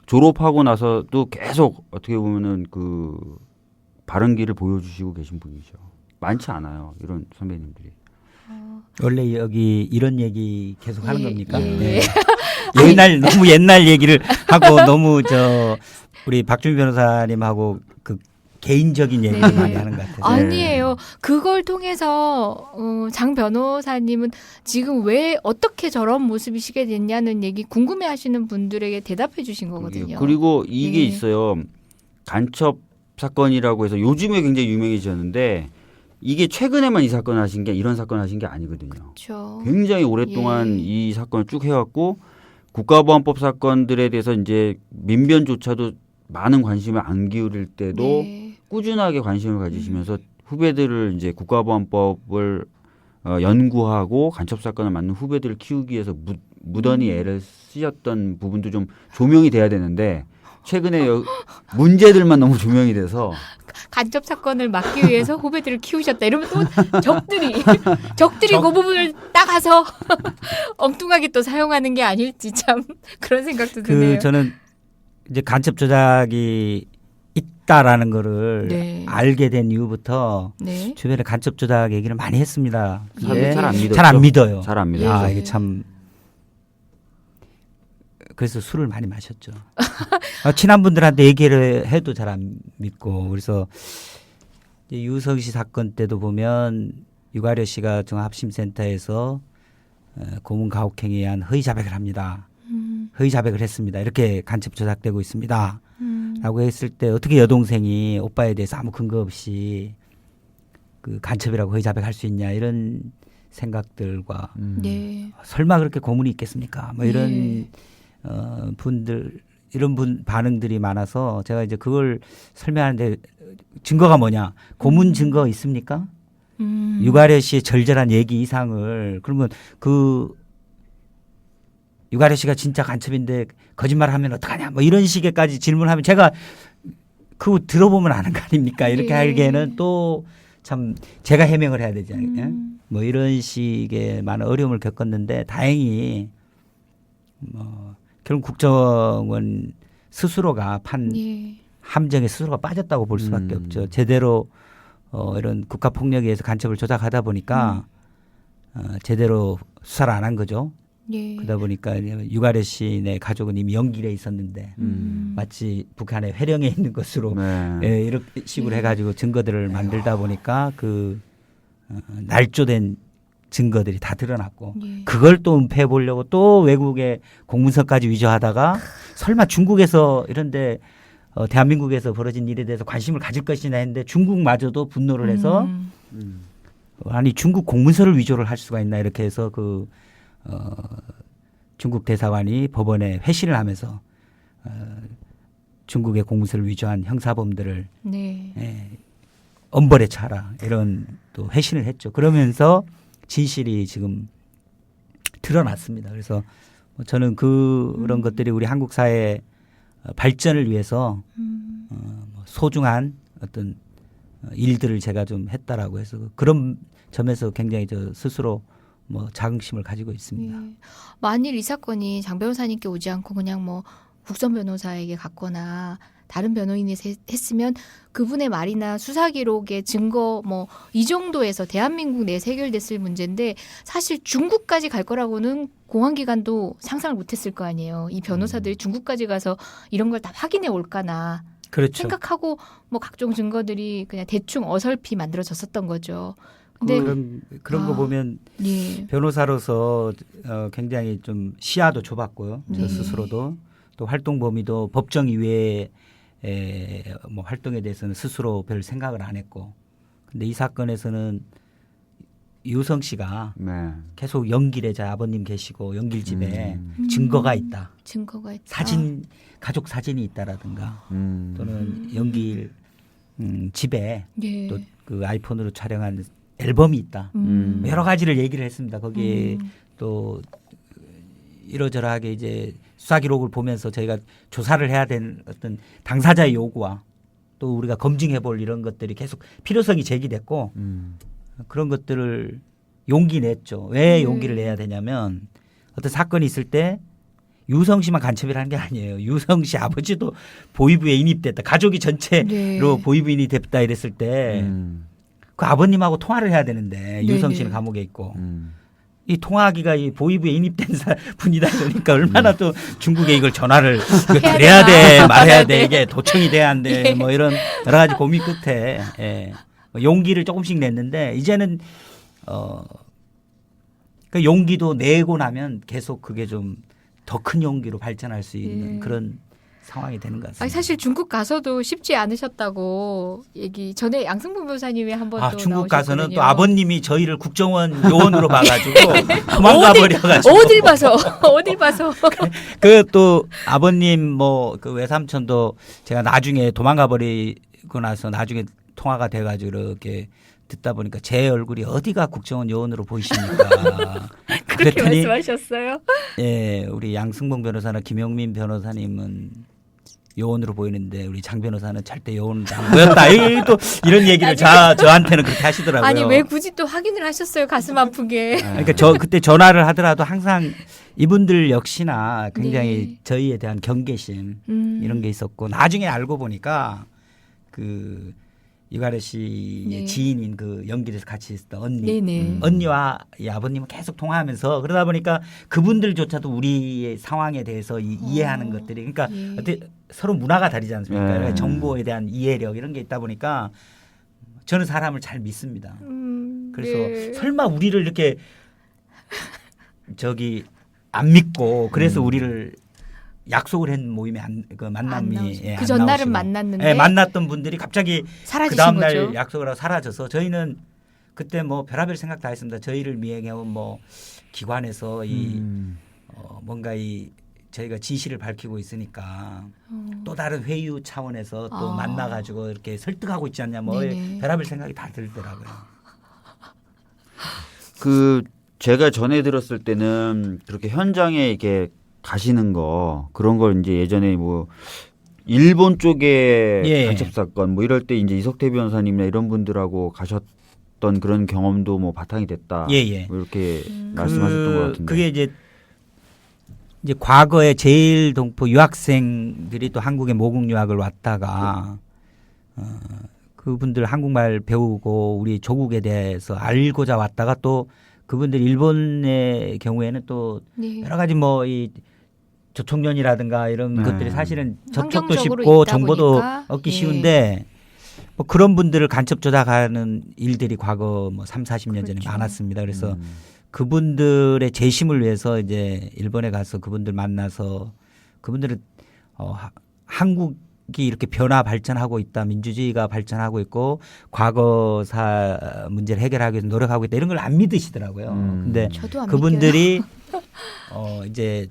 졸업하고 나서도 계속 어떻게 보면은 그 바른 길을 보여주시고 계신 분이죠. 많지 않아요. 이런 선배님들이. 원래 여기 이런 얘기 계속 하는 겁니까? 예. 너무 옛날 얘기를 하고 너무 우리 박주민 변호사님하고 그 개인적인 얘기를 많이 하는 것 같아요. 아니에요. 그걸 통해서 장 변호사님은 지금 왜 어떻게 저런 모습이시게 됐냐는 얘기 궁금해하시는 분들에게 대답해 주신 거거든요. 그리고 이게 있어요. 간첩 사건이라고 해서 요즘에 굉장히 유명해졌는데 이게 최근에만 이 사건을 하신 게 이런 사건을 하신 게 아니거든요. 그쵸. 굉장히 오랫동안 이 사건을 쭉 해왔고 국가보안법 사건들에 대해서 이제 민변조차도 많은 관심을 안 기울일 때도 꾸준하게 관심을 가지시면서 후배들을 이제 국가보안법을 연구하고 간첩 사건을 맡는 후배들을 키우기 위해서 무던히 애를 쓰셨던 부분도 좀 조명이 돼야 되는데 최근에 문제들만 너무 조명이 돼서 간첩 사건을 막기 위해서 후배들을 키우셨다. 이러면 또 적들이 그 부분을 따가서 엉뚱하게 또 사용하는 게 아닐지 참 그런 생각도 드네요. 저는 이제 간첩 조작이 있다라는 거를 네. 알게 된 이후부터 네. 주변에 간첩 조작 얘기를 많이 했습니다. 사람들이 잘안 믿었죠. 잘 안 믿어요. 잘 안 믿어요. 아, 이게 참. 그래서 술을 많이 마셨죠. 친한 분들한테 얘기를 해도 잘 안 믿고. 그래서 이제 유성시 사건 때도 보면 유가려 씨가 중앙합심센터에서 고문 가혹행위에 의한 허위 자백을 합니다. 허위 자백을 했습니다. 이렇게 간첩 조작되고 있습니다. 라고 했을 때 어떻게 여동생이 오빠에 대해서 아무 근거 없이 그 간첩이라고 허위 자백할 수 있냐 이런 생각들과 네. 설마 그렇게 고문이 있겠습니까? 뭐 이런 분들 이런 분 반응들이 많아서 제가 이제 그걸 설명하는데 증거가 뭐냐? 고문 증거 있습니까? 유가려 씨의 절절한 얘기 이상을 그러면 그 유가려 씨가 진짜 간첩인데 거짓말하면 어떡하냐? 뭐 이런 식의까지 질문하면 제가 그거 들어보면 아는 거 아닙니까? 이렇게 하기에는 또 참 제가 해명을 해야 되지 않겠냐? 뭐 이런 식의 많은 어려움을 겪었는데 다행히 뭐 결국 국정원 스스로가 판 함정에 스스로가 빠졌다고 볼 수밖에 없죠. 제대로 이런 국가폭력에 의해서 간첩을 조작하다 보니까 제대로 수사를 안 한 거죠. 예. 그러다 보니까 유가려 씨네 가족은 이미 연길에 있었는데 마치 북한의 회령에 있는 것으로 예, 이런 식으로 해가지고 증거들을 만들다 보니까 그 날조된 증거들이 다 드러났고 그걸 또 은폐해 보려고 또 외국의 공문서까지 위조하다가 설마 중국에서 이런데 대한민국에서 벌어진 일에 대해서 관심을 가질 것이냐 했는데 중국마저도 분노를 해서 아니 중국 공문서를 위조를 할 수가 있나 이렇게 해서 중국 대사관이 법원에 회신을 하면서 중국의 공문서를 위조한 형사범들을 엄벌에 차라 이런 또 회신을 했죠. 그러면서 진실이 지금 드러났습니다. 그래서 저는 그런 것들이 우리 한국 사회 발전을 위해서 소중한 어떤 일들을 제가 좀 했다라고 해서 그런 점에서 굉장히 저 스스로 뭐 자긍심을 가지고 있습니다. 만일 이 사건이 장 변호사님께 오지 않고 그냥 뭐 국선 변호사에게 갔거나 다른 변호인이 했으면 그분의 말이나 수사 기록의 증거 뭐 이 정도에서 대한민국 내에서 해결됐을 문제인데 사실 중국까지 갈 거라고는 공안 기관도 상상을 못했을 거 아니에요. 이 변호사들이 중국까지 가서 이런 걸 다 확인해 올까나 그렇죠. 생각하고 뭐 각종 증거들이 그냥 대충 어설피 만들어졌었던 거죠. 근데 그런 거 보면 변호사로서 굉장히 좀 시야도 좁았고요. 저 스스로도 또 활동 범위도 법정 이외에 뭐 활동에 대해서는 스스로 별 생각을 안 했고, 근데 이 사건에서는 유성 씨가 계속 연길에 제 아버님 계시고 연길 집에 증거가 있다. 증거가 있다. 사진 가족 사진이 있다라든가 또는 연길 집에 또 그 아이폰으로 촬영한 앨범이 있다. 여러 가지를 얘기를 했습니다. 거기에 또 이러저러하게 이제 수사 기록을 보면서 저희가 조사를 해야 되는 어떤 당사자의 요구와 또 우리가 검증해 볼 이런 것들이 계속 필요성이 제기됐고 그런 것들을 용기 냈죠. 왜 용기를 내야 되냐면 어떤 사건이 있을 때 유성 씨만 간첩이라는 게 아니에요. 유성 씨 아버지도 보위부에 인입됐다. 가족이 전체로 보위부 인입됐다 이랬을 때 그 아버님하고 통화를 해야 되는데 유성 씨는 감옥에 있고 이 통화하기가 이 보위부에 인입된 분이다 보니까 얼마나 또 중국에 이걸 전화를 이거 드려야 돼 말해야 돼 이게 도청이 돼야 안 돼 뭐 이런 여러 가지 고민 끝에 용기를 조금씩 냈는데 이제는 그 용기도 내고 나면 계속 그게 좀 더 큰 용기로 발전할 수 있는 그런 상황이 되는 것 같습니다. 아니, 사실 중국 가서도 쉽지 않으셨다고 얘기 전에 양승범 변호사님이 한번 또 중국 나오셨거든요. 가서는 또 아버님이 저희를 국정원 요원으로 봐가지고 도망가 버려가지고 어딜 봐서 그 또 아버님 뭐 그 외삼촌도 제가 나중에 도망가 버리고 나서 나중에 통화가 돼가지고 이렇게 듣다 보니까 제 얼굴이 어디가 국정원 요원으로 보이십니까? 그렇게 말씀하셨어요? 예, 우리 양승봉 변호사나 김용민 변호사님은 요원으로 보이는데 우리 장 변호사는 절대 요원 안 보였다. 또 이런 얘기를 저한테는 그렇게 하시더라고요. 아니 왜 굳이 또 확인을 하셨어요? 가슴 아프게. 그러니까 그때 전화를 하더라도 항상 이분들 역시나 굉장히 저희에 대한 경계심 이런 게 있었고 나중에 알고 보니까 그 이가래 씨의 네. 지인인 그 연길에서 같이 있었던 언니, 네네. 언니와 이 아버님은 계속 통화하면서 그러다 보니까 그분들조차도 우리의 상황에 대해서 이해하는 것들이 그러니까 예. 어떻게 서로 문화가 다르지 않습니까? 네. 그러니까 정보에 대한 이해력 이런 게 있다 보니까 저는 사람을 잘 믿습니다. 그래서 네. 설마 우리를 이렇게 저기 안 믿고 그래서 우리를 약속을 한 모임에 그 만남이 그 전날은 만났는데 예, 만났던 분들이 갑자기 사라지신 그 다음 날 거죠. 약속을 하고 사라져서 저희는 그때 뭐 별의별 생각 다 했습니다. 저희를 미행해온 뭐 기관에서 이 뭔가 이 저희가 진실을 밝히고 있으니까 또 다른 회유 차원에서 또 만나가지고 이렇게 설득하고 있지 않냐 뭐 네네. 별의별 생각이 다 들더라고요. 그 제가 전에 들었을 때는 그렇게 현장에 이렇게 가시는 거 그런 걸 이제 예전에 뭐 일본 쪽에 예. 간첩 사건 뭐 이럴 때 이제 이석태 변호사님이나 이런 분들하고 가셨던 그런 경험도 뭐 바탕이 됐다. 예. 뭐 이렇게 말씀하셨던 것 같은데. 그게 이제 과거에 제일동포 유학생들이 또 한국에 모국 유학을 왔다가 그분들 한국말 배우고 우리 조국에 대해서 알고자 왔다가 또 그분들 일본의 경우에는 또 네. 여러 가지 뭐 이 조총련이라든가 이런 네. 것들이 사실은 접촉도 환경적으로 쉽고 있다 정보도 보니까. 얻기 예. 쉬운데 뭐 그런 분들을 간첩 조작하는 일들이 과거 뭐 3, 40년 전에 그렇죠. 많았습니다. 그래서 그분들의 재심을 위해서 이제 일본에 가서 그분들 만나서 그분들은 한국이 이렇게 변화 발전하고 있다, 민주주의가 발전하고 있고 과거사 문제를 해결하기 위해서 노력하고 있다 이런 걸 안 믿으시더라고요. 근데 저도 안 그분들이 이제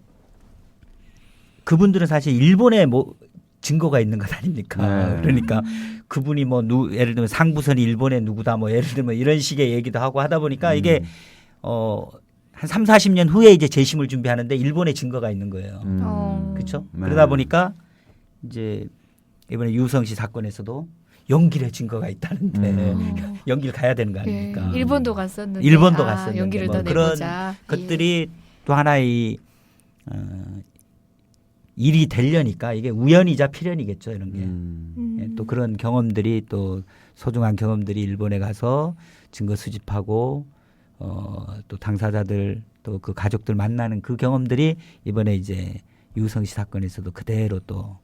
그분들은 사실 일본에 뭐 증거가 있는 것 아닙니까? 네. 그러니까 그분이 뭐 예를 들면 상부선이 일본의 누구다 뭐 예를 들면 이런 식의 얘기도 하고 하다 보니까 이게 한 3, 40년 후에 이제 재심을 준비하는데 일본에 증거가 있는 거예요. 그렇죠? 네. 그러다 보니까 이제 이번에 유성 씨 사건에서도 연길에 증거가 있다는데 연길 가야 되는 거 아닙니까? 예. 일본도 갔었는데 일본도 갔었는데 연기를 뭐 더 그런 내보자. 것들이 또 하나의 일이 되려니까 이게 우연이자 필연이겠죠 이런 게. 예, 또 그런 경험들이 또 소중한 경험들이 일본에 가서 증거 수집하고 또 당사자들 또 그 가족들 만나는 그 경험들이 이번에 이제 유성 씨 사건에서도 그대로 또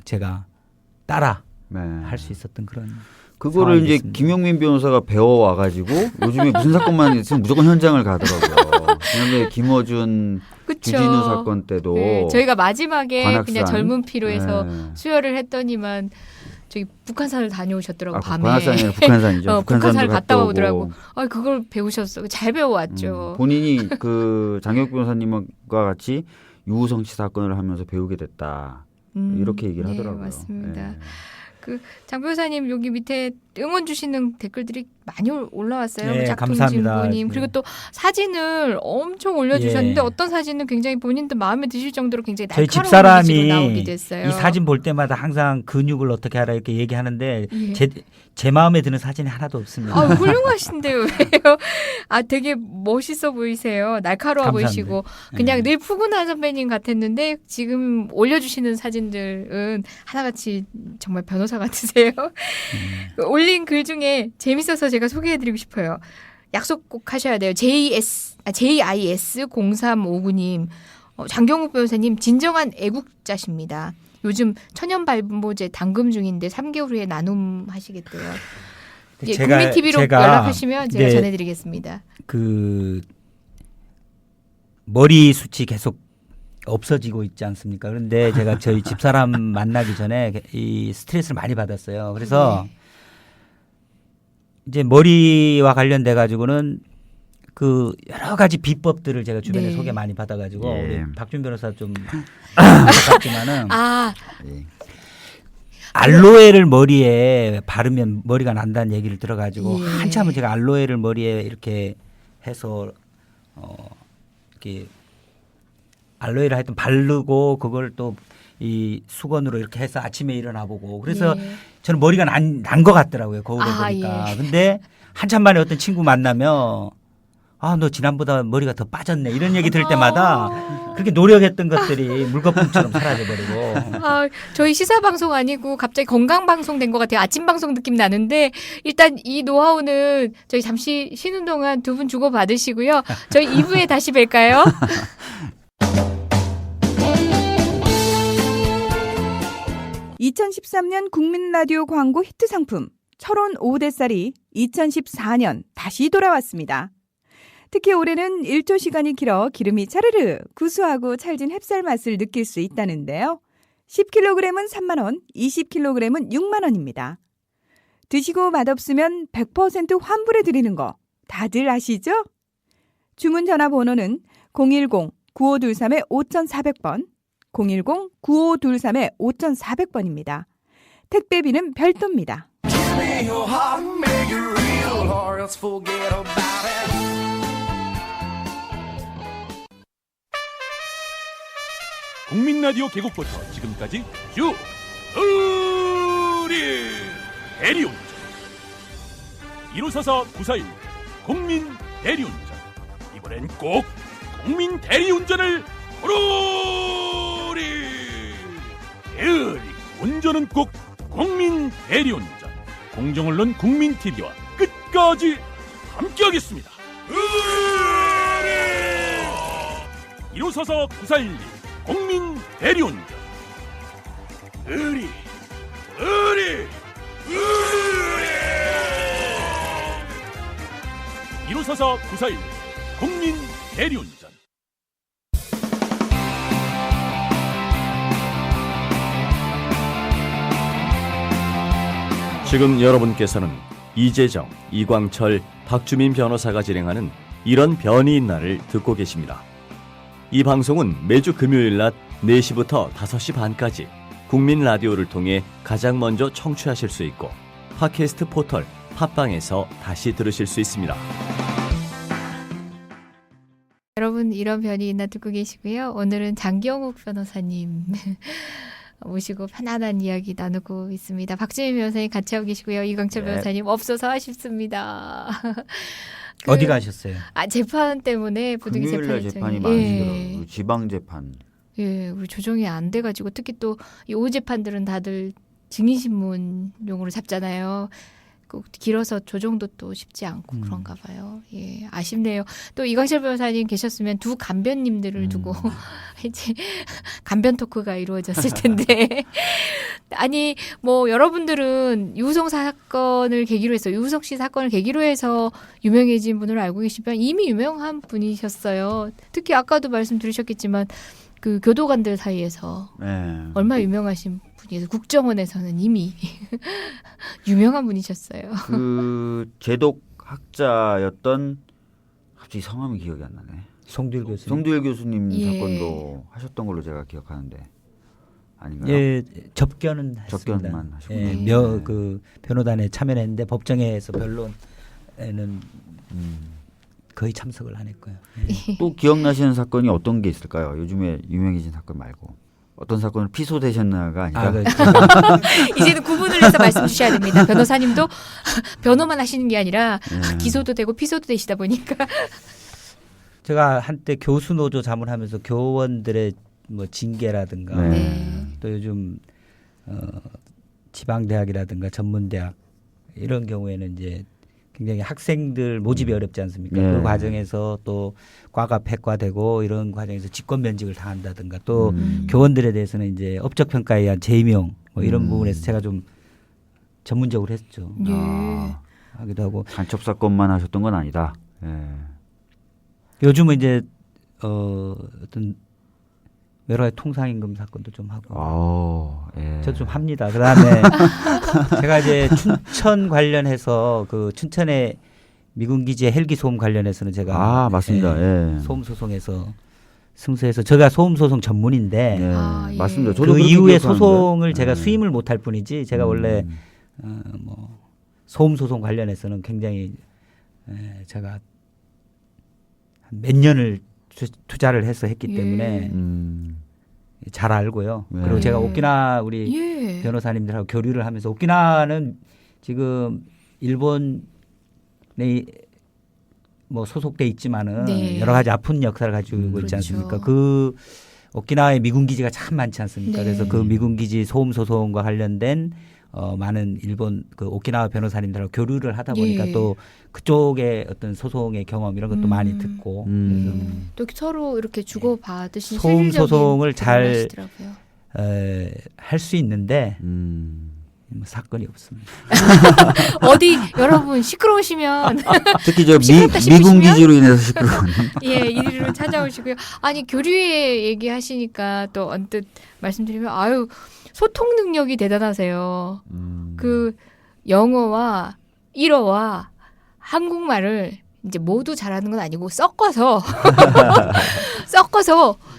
제가 따라 할 수 있었던 그런 그거를 이제 됐습니다. 김용민 변호사가 배워와 가지고 요즘에 무슨 사건만 있으면 무조건 현장을 가더라고요. 지난번에 김어준 그쵸. 주진우 사건 때도 네, 저희가 마지막에 관악산. 그냥 젊은 피로 해서 네. 수혈을 했더니만 저기 북한산을 다녀오셨더라고 밤에. 관악산이 아니라 북한산이죠. 북한산을 갔다 오고. 오더라고. 그걸 배우셨어. 잘 배워왔죠. 본인이 그 장혁 변호사님과 같이 유우성 씨 사건을 하면서 배우게 됐다. 이렇게 얘기를 네, 하더라고요. 맞습니다. 네. 그 장 변호사님 여기 밑에 응원 주시는 댓글들이 많이 올라왔어요. 네, 작동진 감사합니다. 부님 그리고 또 사진을 엄청 올려주셨는데 예. 어떤 사진은 굉장히 본인도 마음에 드실 정도로 굉장히 저희 날카로운 집사람이 이미지로 나오기도 했어요. 이 사진 볼 때마다 항상 근육을 어떻게 하라 이렇게 얘기하는데 예. 제 마음에 드는 사진이 하나도 없습니다. 훌륭하신데요, 왜요? 되게 멋있어 보이세요. 날카로워 감사합니다. 보이시고 그냥 늘 푸근한 선배님 같았는데 지금 올려주시는 사진들은 하나같이 정말 변호사 같으세요. 올린 글 중에 재밌어서 제가 소개해드리고 싶어요. 약속 꼭 하셔야 돼요. JIS0359님, 장경욱 변호사님 진정한 애국자십니다. 요즘 천연발모제 당금 중인데 3개월 후에 나눔하시겠대요. 예, 국민 TV로 연락하시면 제가 전해드리겠습니다. 그 머리 숱이 계속 없어지고 있지 않습니까? 그런데 제가 저희 집사람 만나기 전에 이 스트레스를 많이 받았어요. 그래서 이제 머리와 관련돼 가지고는 그 여러 가지 비법들을 제가 주변에 소개 많이 받아가지고 우리 박준 변호사 좀 안타깝지만은 알로에를 머리에 바르면 머리가 난다는 얘기를 들어가지고 한참은 제가 알로에를 머리에 이렇게 해서 이렇게 알로에를 하여튼 바르고 그걸 또 이 수건으로 이렇게 해서 아침에 일어나 보고 그래서 저는 머리가 난 것 같더라고요 거울에 보니까. 근데 한참 만에 어떤 친구 만나면 아, 너 지난보다 머리가 더 빠졌네. 이런 얘기 들을 때마다 그렇게 노력했던 것들이 물거품처럼 사라져버리고. 아, 저희 시사 방송 아니고 갑자기 건강 방송 된 것 같아요. 아침 방송 느낌 나는데 일단 이 노하우는 저희 잠시 쉬는 동안 두 분 주고 받으시고요. 저희 2부에 다시 뵐까요? 2013년 국민라디오 광고 히트 상품 철원 5대쌀이 2014년 다시 돌아왔습니다. 특히 올해는 일조 시간이 길어 기름이 차르르 구수하고 찰진 햅쌀 맛을 느낄 수 있다는데요. 10kg은 3만 원, 20kg은 6만 원입니다. 드시고 맛없으면 100% 환불해 드리는 거 다들 아시죠? 주문 전화번호는 010-9523-5400번, 010-9523-5400번입니다. 택배비는 별도입니다. 국민 라디오 개국부터 지금까지 쭉 우리 대리운전 1호사사 941 국민 대리운전 이번엔 꼭 국민 대리운전을 오로리 대리 운전은 꼭 국민 대리운전 공정언론 국민TV와 끝까지 함께하겠습니다. 1호사사 9411 국민 대리운전 의리 1호사사 9411 국민 대리운전 지금 여러분께서는 이재정, 이광철, 박주민 변호사가 진행하는 이런 변이 있나를 듣고 계십니다. 이 방송은 매주 금요일 낮 4시부터 5시 반까지 국민 라디오를 통해 가장 먼저 청취하실 수 있고 팟캐스트 포털 팟빵에서 다시 들으실 수 있습니다. 여러분 이런 변이 있나 듣고 계시고요. 오늘은 장경욱 변호사님 모시고 편안한 이야기 나누고 있습니다. 박주민 변호사님 같이 하고 계시고요. 이광철 변호사님 없어서 아쉽습니다. 어디 가셨어요? 재판 때문에 부득이 재판이 많으시더라고요. 지방 재판. 예, 우리 조정이 안 돼가지고 특히 또 이 오후 재판들은 다들 증인신문용으로 잡잖아요. 꼭 길어서 조정도 또 쉽지 않고 그런가 봐요. 예, 아쉽네요. 또 이광철 변호사님 계셨으면 두 간변님들을 두고 이제 간변 토크가 이루어졌을 텐데. 아니, 뭐 여러분들은 유우성 사건을 계기로 해서 유우성 씨 사건을 계기로 해서 유명해진 분을 알고 계시면 이미 유명한 분이셨어요. 특히 아까도 말씀 들으셨겠지만 그 교도관들 사이에서 얼마나 유명하신 분이어서 국정원에서는 이미 유명한 분이셨어요. 그 제독학자였던 갑자기 성함이 기억이 안 나네. 송두일 교수님. 송두일 교수님 사건도 하셨던 걸로 제가 기억하는데 아닌가요? 예, 접견만 하셨군요. 예, 그 변호단에 참여했는데 법정에서 변론에는 거의 참석을 안 했고요. 예. 또 기억나시는 사건이 어떤 게 있을까요? 요즘에 유명해진 사건 말고 어떤 사건을 피소되셨나가 아니라 이제는 구분을 해서 말씀 주셔야 됩니다. 변호사님도 변호만 하시는 게 아니라 기소도 되고 피소도 되시다 보니까 제가 한때 교수 노조 자문하면서 교원들의 뭐 징계라든가 또 요즘 지방대학이라든가 전문대학 이런 경우에는 이제 굉장히 학생들 모집이 어렵지 않습니까? 그 과정에서 또 과가 폐과되고 이런 과정에서 직권 면직을 당한다든가 또 교원들에 대해서는 이제 업적 평가에 의한 재임용 뭐 이런 부분에서 제가 좀 전문적으로 했죠. 하기도 하고 간첩 사건만 하셨던 건 아니다. 요즘은 이제 어떤 여러 가지 통상임금 사건도 좀 하고. 저 좀 합니다. 그다음에 제가 이제 춘천 관련해서 그 춘천의 미군 기지의 헬기 소음 관련해서는 제가 맞습니다. 소음 소송에서 승소해서 제가 소음 소송 전문인데 맞습니다. 저도 그 이후에 소송을 제가 수임을 못할 뿐이지 제가 원래 뭐 소음 소송 관련해서는 굉장히 제가 몇 년을 투자를 해서 했기 때문에 잘 알고요. 그리고 제가 오키나와 우리 변호사님들하고 교류를 하면서 오키나와는 지금 일본의 뭐 소속돼 있지만은 네. 여러 가지 아픈 역사를 가지고 있지 그렇죠. 않습니까? 그 오키나와에 미군 기지가 참 많지 않습니까? 네. 그래서 그 미군 기지 소음 소송과 관련된 많은 일본 그 오키나와 변호사님들하고 교류를 하다 보니까 예. 또 그쪽의 어떤 소송의 경험 이런 것도 많이 듣고 또 서로 이렇게 주고 받으신 소음 실질적인 소송을 잘 하시더라고요. 할 수 있는데 뭐 사건이 없습니다. 어디 여러분 시끄러우시면 특히 저 시끄럽다 미군 싶으시면 기지로 인해서 시끄러운. 예, 이리로 찾아오시고요. 아니 교류회 얘기하시니까 또 언뜻 말씀드리면 아유 소통 능력이 대단하세요. 그 영어와 일어와 한국말을 이제 모두 잘하는 건 아니고 섞어서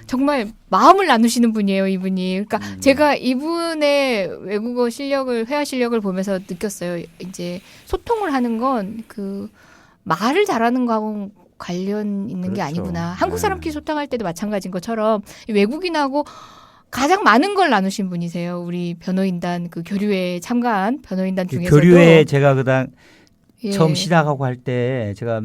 정말 마음을 나누시는 분이에요, 이분이. 그러니까 제가 이분의 외국어 실력을 회화 실력을 보면서 느꼈어요. 이제 소통을 하는 건 그 말을 잘하는 거하고 관련 있는 게 그렇죠. 아니구나. 한국 사람끼리 소통할 때도 마찬가지인 것처럼 외국인하고 가장 많은 걸 나누신 분이세요. 우리 변호인단 그 교류회에 참가한 변호인단 중에서도. 교류회 제가 그당 예. 처음 시작하고 할 때 제가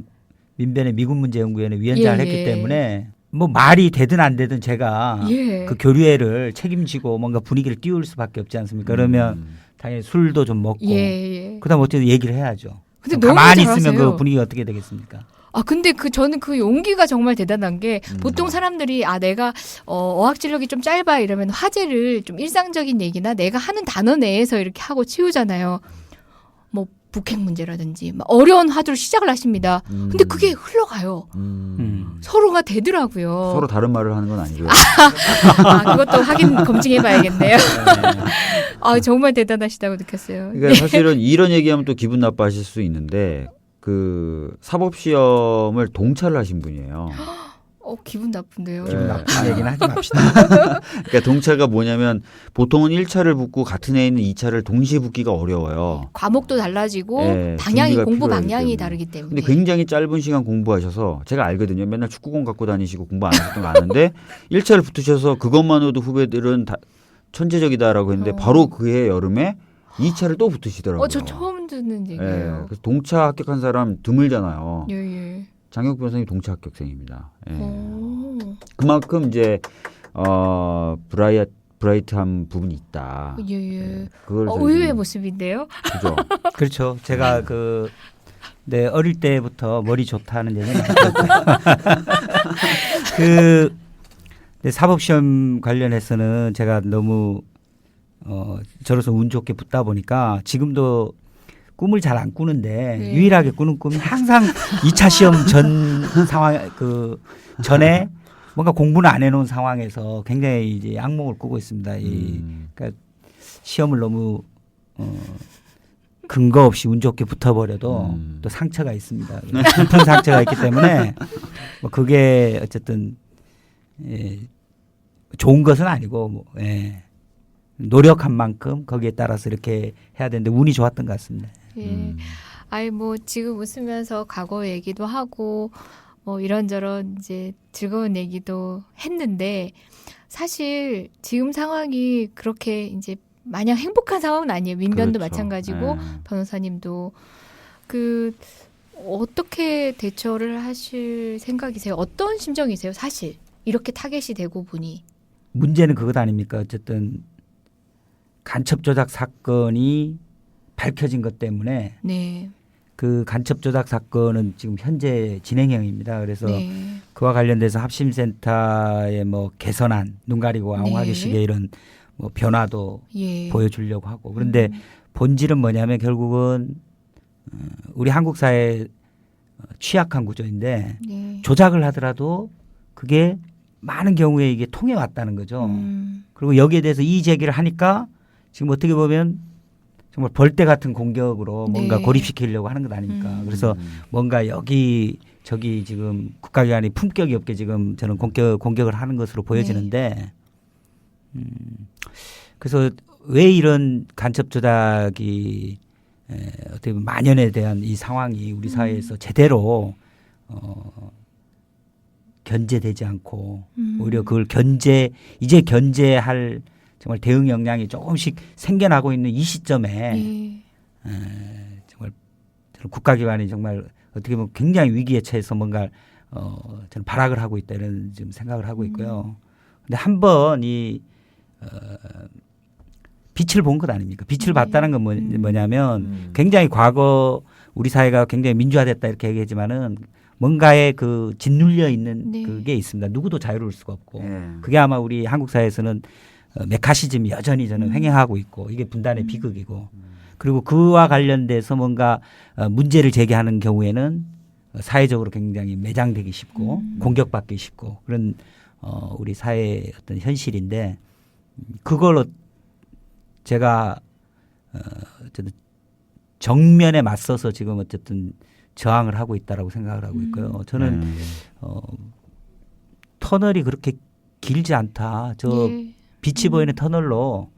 민변의 미군문제연구원의 위원장을 예, 했기 예. 때문에 뭐 말이 되든 안 되든 제가 예. 그 교류회를 책임지고 뭔가 분위기를 띄울 수밖에 없지 않습니까? 그러면 당연히 술도 좀 먹고 예. 그다음 어쨌든 얘기를 해야죠. 근데 너무 가만히 잘하세요. 있으면 그 분위기가 어떻게 되겠습니까? 아 근데 저는 그 용기가 정말 대단한 게 보통 사람들이 내가 어학진력이 좀 짧아 이러면 화제를 좀 일상적인 얘기나 내가 하는 단어 내에서 이렇게 하고 치우잖아요. 뭐 북핵 문제라든지 막 어려운 화두로 시작을 하십니다. 근데 그게 흘러가요. 서로가 되더라고요. 서로 다른 말을 하는 건 아니고요. 그것도 확인 검증해봐야겠네요. 정말 대단하시다고 느꼈어요. 그러니까 사실은 이런 얘기하면 또 기분 나빠하실 수 있는데 그 사법시험을 동차를 하신 분이에요. 기분 나쁜데요. 기분 나쁜 얘기는 하지 맙시다. 그러니까 동차가 뭐냐면 보통은 1차를 붙고 같은 해에 있는 2차를 동시에 붙기가 어려워요. 과목도 달라지고 네, 방향이 준비가 공부 필요하기 방향이 때문에. 다르기 때문에. 근데 굉장히 짧은 시간 공부하셔서 제가 알거든요. 맨날 축구공 갖고 다니시고 공부 안 하셨던 거 아는데 1차를 붙으셔서 그것만으로도 후배들은 다 천재적이다라고 했는데 바로 그해 여름에 2차를 또 붙으시더라고요. 저 처음 듣는 얘기예요. 네, 그래서 동차 합격한 사람 드물잖아요. 예. 장혁 변호사님 동차 합격생입니다. 예. 그만큼 이제 브라이트한 부분이 있다. 예. 그걸 의외의 모습인데요. 그죠. 그렇죠. 제가 어릴 때부터 머리 좋다는 얘기는 사법시험 관련해서는 제가 너무 저로서 운 좋게 붙다 보니까 지금도 꿈을 잘 안 꾸는데 유일하게 꾸는 꿈이 항상 2차 시험 전 상황 전에 뭔가 공부는 안 해놓은 상황에서 굉장히 이제 악몽을 꾸고 있습니다. 그러니까 시험을 너무 근거 없이 운 좋게 붙어버려도 또 상처가 있습니다. 깊은 상처가 있기 때문에 뭐 그게 어쨌든 좋은 것은 아니고 노력한 만큼 거기에 따라서 이렇게 해야 되는데 운이 좋았던 것 같습니다. 뭐 지금 웃으면서 과거 얘기도 하고 뭐 이런저런 이제 즐거운 얘기도 했는데 사실 지금 상황이 그렇게 이제 마냥 행복한 상황은 아니에요. 민변도 그렇죠. 마찬가지고 변호사님도 어떻게 대처를 하실 생각이세요? 어떤 심정이세요? 사실 이렇게 타겟이 되고 보니 문제는 그것 아닙니까? 어쨌든 간첩 조작 사건이 밝혀진 것 때문에 그 간첩 조작 사건은 지금 현재 진행형입니다. 그래서 그와 관련돼서 합심센터의 뭐 개선안, 눈 가리고 앙하기 시계 이런 뭐 변화도 보여주려고 하고 그런데 본질은 뭐냐면 결국은 우리 한국 사회 취약한 구조인데 조작을 하더라도 그게 많은 경우에 이게 통해 왔다는 거죠. 그리고 여기에 대해서 이의 제기를 하니까 지금 어떻게 보면 정말 벌떼 같은 공격으로 뭔가 고립시키려고 하는 것 아닙니까? 그래서 뭔가 여기 저기 지금 국가기관이 품격이 없게 지금 저는 공격을 하는 것으로 보여지는데 그래서 왜 이런 간첩 조작이 어떻게 보면 만연에 대한 이 상황이 우리 사회에서 제대로 견제되지 않고 오히려 그걸 이제 견제할 정말 대응 역량이 조금씩 생겨나고 있는 이 시점에 정말 국가기관이 정말 어떻게 보면 굉장히 위기에 처해서 뭔가 저는 발악을 하고 있다 이런 지금 생각을 하고 있고요. 근데 한번 이 빛을 본 것 아닙니까? 빛을 봤다는 건 뭐냐면 굉장히 과거 우리 사회가 굉장히 민주화됐다 이렇게 얘기하지만은 뭔가에 그 짓눌려 있는 그게 있습니다. 누구도 자유로울 수가 없고 그게 아마 우리 한국 사회에서는 메카시즘이 여전히 저는 횡행하고 있고 이게 분단의 비극이고 그리고 그와 관련돼서 뭔가 문제를 제기하는 경우에는 사회적으로 굉장히 매장되기 쉽고 공격받기 쉽고 그런 우리 사회의 어떤 현실인데 그걸 제가 어쨌든 정면에 맞서서 지금 어쨌든 저항을 하고 있다라고 생각을 하고 있고요. 저는 터널이 그렇게 길지 않다. 저 빛이 보이는 터널로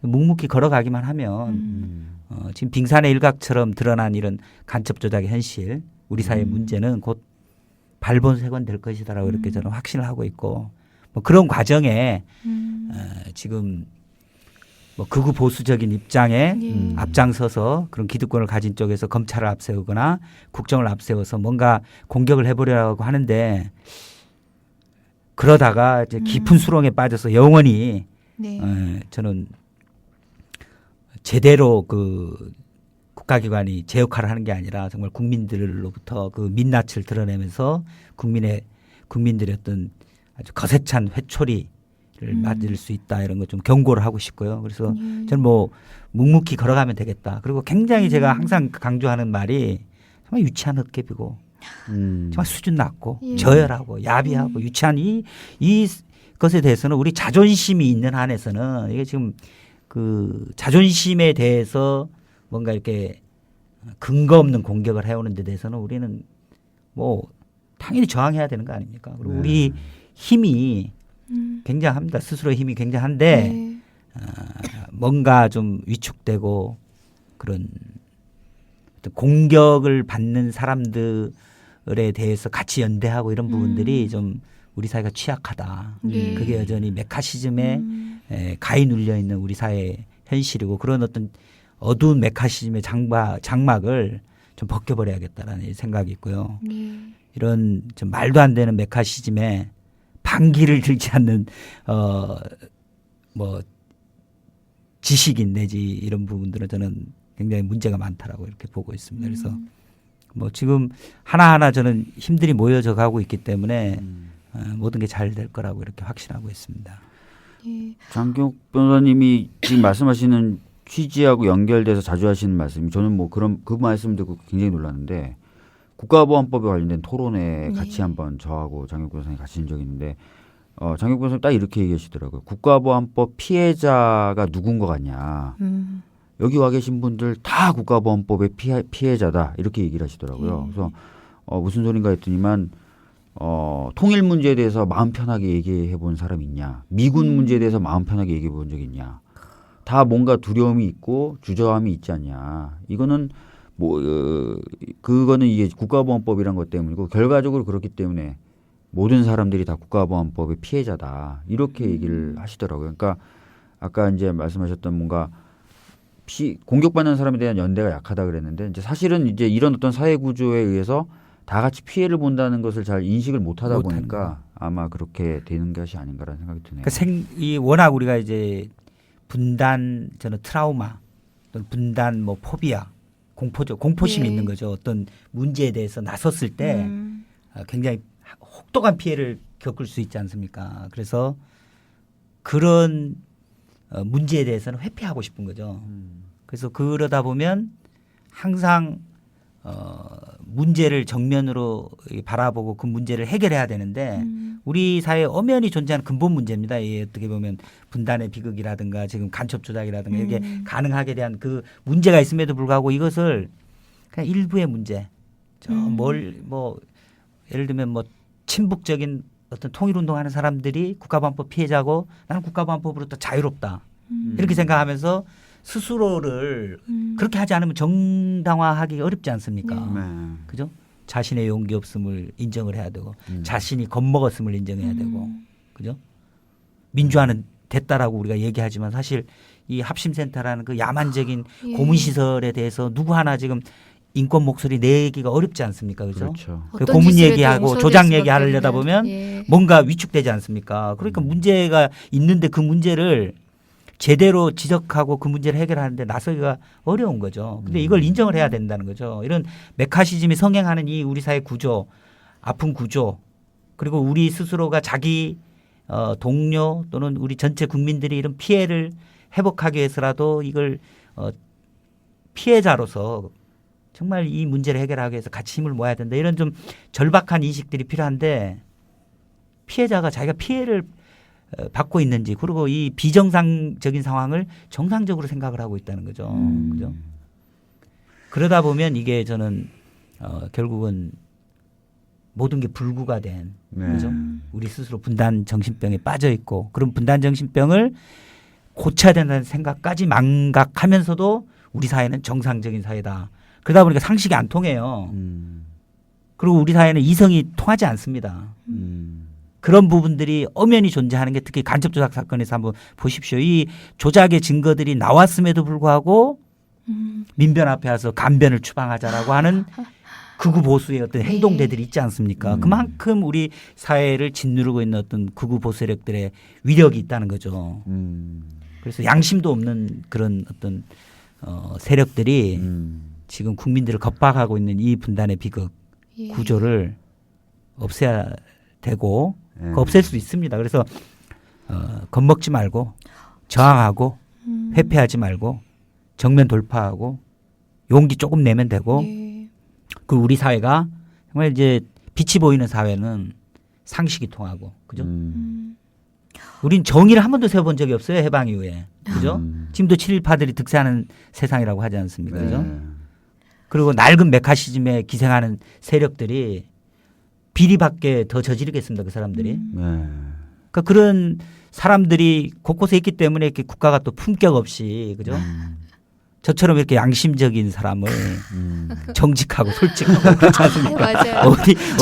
묵묵히 걸어가기만 하면 지금 빙산의 일각처럼 드러난 이런 간첩 조작의 현실 우리 사회의 문제는 곧 발본색원 될 것이다라고 이렇게 저는 확신을 하고 있고 뭐 그런 과정에 지금 뭐 극우 보수적인 입장에 앞장서서 그런 기득권을 가진 쪽에서 검찰을 앞세우거나 국정을 앞세워서 뭔가 공격을 해보려고 하는데 그러다가 이제 깊은 수렁에 빠져서 영원히 저는 제대로 그 국가기관이 제 역할을 하는 게 아니라 정말 국민들로부터 그 민낯을 드러내면서 국민들의 어떤 아주 거세찬 회초리를 맞을 수 있다 이런 거 좀 경고를 하고 싶고요. 그래서 저는 뭐 묵묵히 걸어가면 되겠다. 그리고 굉장히 제가 항상 강조하는 말이 정말 유치한 헛개비고 정말 수준 낮고 저열하고 야비하고 유치한 이 것에 대해서는 우리 자존심이 있는 한에서는 이게 지금 그 자존심에 대해서 뭔가 이렇게 근거 없는 공격을 해오는 데 대해서는 우리는 뭐 당연히 저항해야 되는 거 아닙니까? 그리고 우리 힘이 굉장합니다. 스스로의 힘이 굉장한데 뭔가 좀 위축되고 그런 어떤 공격을 받는 사람들에 대해서 같이 연대하고 이런 부분들이 좀 우리 사회가 취약하다. 그게 여전히 메카시즘에 가히 눌려 있는 우리 사회의 현실이고 그런 어떤 어두운 메카시즘의 장막을 좀 벗겨버려야겠다라는 생각이 있고요. 이런 좀 말도 안 되는 메카시즘에 반기를 들지 않는 뭐 지식인 내지 이런 부분들은 저는 굉장히 문제가 많다라고 이렇게 보고 있습니다. 그래서 뭐 지금 하나하나 저는 힘들이 모여져 가고 있기 때문에 모든 게 잘 될 거라고 이렇게 확신하고 있습니다. 장경욱 변호사님이 지금 말씀하시는 취지하고 연결돼서 자주 하시는 말씀이 저는 뭐 그런 그 말씀 듣고 굉장히 놀랐는데 국가보안법에 관련된 토론회 같이 한번 저하고 장경욱 변호사님 같이 한 적이 있는데 장경욱 변호사님 딱 이렇게 얘기하시더라고요. 국가보안법 피해자가 누군 것 같냐. 여기 와 계신 분들 다 국가보안법의 피해자다 이렇게 얘기를 하시더라고요. 그래서 무슨 소린가 했더니만 통일 문제에 대해서 마음 편하게 얘기해 본 사람 있냐. 미군 문제에 대해서 마음 편하게 얘기해 본 적 있냐. 다 뭔가 두려움이 있고 주저함이 있지 않냐. 이거는 뭐 그거는 이게 국가보안법이란 것 때문이고 결과적으로 그렇기 때문에 모든 사람들이 다 국가보안법의 피해자다. 이렇게 얘기를 하시더라고요. 그러니까 아까 이제 말씀하셨던 뭔가 공격받는 사람에 대한 연대가 약하다 그랬는데 이제 사실은 이제 이런 어떤 사회 구조에 의해서 다 같이 피해를 본다는 것을 잘 인식을 못하다 보니까 아마 그렇게 되는 것이 아닌가라는 생각이 드네요. 그러니까 워낙 우리가 이제 분단 저는 트라우마 또는 분단 뭐 포비아 공포심이 있는 거죠. 어떤 문제에 대해서 나섰을 때 굉장히 혹독한 피해를 겪을 수 있지 않습니까? 그래서 그런 문제에 대해서는 회피하고 싶은 거죠. 그래서 그러다 보면 항상 문제를 정면으로 바라보고 그 문제를 해결해야 되는데 우리 사회에 엄연히 존재하는 근본 문제입니다. 이 어떻게 보면 분단의 비극이라든가 지금 간첩 조작이라든가 이렇게 가능하게 대한 그 문제가 있음에도 불구하고 이것을 그냥 일부의 문제, 뭐 예를 들면 뭐 친북적인 어떤 통일운동하는 사람들이 국가보안법 피해자고 나는 국가보안법으로부터 자유롭다 이렇게 생각하면서 스스로를 그렇게 하지 않으면 정당화하기 어렵지 않습니까? 그죠? 자신의 용기 없음을 인정을 해야 되고 자신이 겁먹었음을 인정해야 되고 그죠? 민주화는 됐다라고 우리가 얘기하지만 사실 이 합심센터라는 그 야만적인 고문시설에 대해서 누구 하나 지금 인권 목소리 내기가 어렵지 않습니까? 그죠? 그렇죠. 그 고문 얘기하고 조작 얘기하려다 보면 뭔가 위축되지 않습니까? 그러니까 문제가 있는데 그 문제를 제대로 지적하고 그 문제를 해결하는데 나서기가 어려운 거죠. 근데 이걸 인정을 해야 된다는 거죠. 이런 메카시즘이 성행하는 이 우리 사회 구조, 아픈 구조, 그리고 우리 스스로가 자기 동료 또는 우리 전체 국민들이 이런 피해를 회복하기 위해서라도 이걸 피해자로서 정말 이 문제를 해결하기 위해서 같이 힘을 모아야 된다. 이런 좀 절박한 인식들이 필요한데 피해자가 자기가 피해를 받고 있는지 그리고 이 비정상적인 상황을 정상적으로 생각을 하고 있다는 거죠. 그죠? 그러다 보면 이게 저는 결국은 모든 게 불구가 된 그죠? 우리 스스로 분단 정신병에 빠져 있고 그런 분단 정신병을 고쳐야 된다는 생각까지 망각하면서도 우리 사회는 정상적인 사회다. 그러다 보니까 상식이 안 통해요. 그리고 우리 사회는 이성이 통하지 않습니다. 그런 부분들이 엄연히 존재하는 게 특히 간첩 조작 사건에서 한번 보십시오. 이 조작의 증거들이 나왔음에도 불구하고 민변 앞에 와서 간변을 추방하자라고 하는 극우 보수의 어떤 행동대들이 있지 않습니까? 그만큼 우리 사회를 짓누르고 있는 어떤 극우 보수 세력들의 위력이 있다는 거죠. 그래서 양심도 없는 그런 어떤 세력들이 지금 국민들을 겁박하고 있는 이 분단의 비극 구조를 없애야 되고 없앨 수 있습니다. 그래서 겁먹지 말고 저항하고 회피하지 말고 정면 돌파하고 용기 조금 내면 되고 그 우리 사회가 정말 이제 빛이 보이는 사회는 상식이 통하고 그죠? 우린 정의를 한 번도 세워본 적이 없어요. 해방 이후에. 그죠? 지금도 친일파들이 득세하는 세상이라고 하지 않습니까? 그죠? 그리고 낡은 메카시즘에 기생하는 세력들이 비리밖에 더 저지르겠습니다. 그 사람들이. 그러니까 그런 사람들이 곳곳에 있기 때문에 이렇게 국가가 또 품격 없이 그죠? 저처럼 이렇게 양심적인 사람을 정직하고 솔직하고 그렇지 않습니까?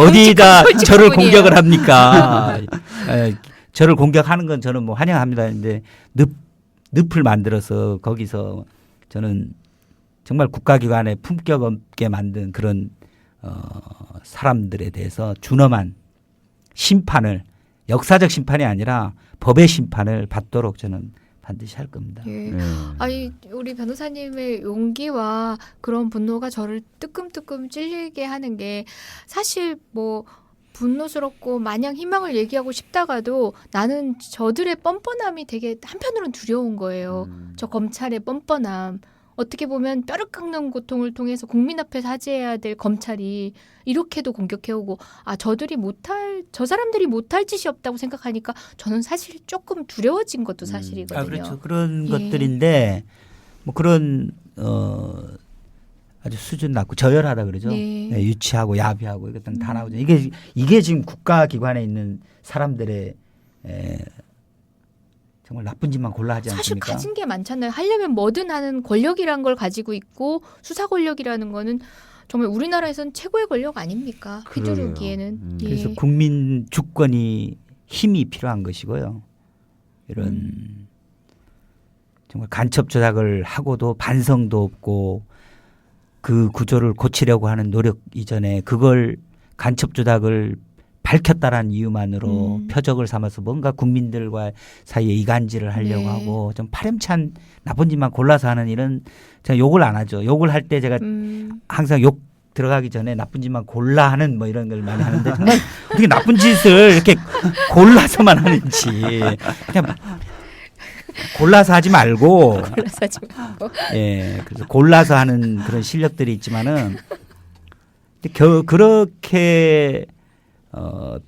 어디다 저를 공격을 합니까? 저를 공격하는 건 저는 뭐 환영합니다. 근데 늪을 만들어서 거기서 저는 정말 국가기관에 품격 없게 만든 그런 사람들에 대해서 준엄한 심판을 역사적 심판이 아니라 법의 심판을 받도록 저는 반드시 할 겁니다. 예. 아니 우리 변호사님의 용기와 그런 분노가 저를 뜨끔뜨끔 찔리게 하는 게 사실 뭐 분노스럽고 마냥 희망을 얘기하고 싶다가도 나는 저들의 뻔뻔함이 되게 한편으로는 두려운 거예요. 저 검찰의 뻔뻔함. 어떻게 보면 뼈를 깎는 고통을 통해서 국민 앞에서 하지해야 될 검찰이 이렇게도 공격해오고 저 사람들이 못할 짓이 없다고 생각하니까 저는 사실 조금 두려워진 것도 사실이거든요. 그렇죠. 그런 것들인데 뭐 그런 아주 수준 낮고 저열하다 그러죠. 유치하고 야비하고 이것들은 다 나오죠. 이게 지금 국가기관에 있는 사람들의 정말 나쁜 짓만 골라 하지 않습니까? 사실 가진 게 많잖아요. 하려면 뭐든 하는 권력이란 걸 가지고 있고 수사 권력이라는 거는 정말 우리나라에서는 최고의 권력 아닙니까? 휘두르기에는. 그래서 국민 주권이 힘이 필요한 것이고요. 이런 정말 간첩 조작을 하고도 반성도 없고 그 구조를 고치려고 하는 노력 이전에 그걸 간첩 조작을 밝혔다라는 이유만으로 표적을 삼아서 뭔가 국민들과 사이에 이간질을 하려고 하고 좀 파렴치한 나쁜 짓만 골라서 하는 일은 제가 욕을 안 하죠. 욕을 할 때 제가 항상 욕 들어가기 전에 나쁜 짓만 골라 하는 뭐 이런 걸 많이 하는데 정말 어떻게 나쁜 짓을 이렇게 골라서만 하는지 그냥 골라서 하지 말고 그래서 골라서 하는 그런 실력들이 있지만은 그렇게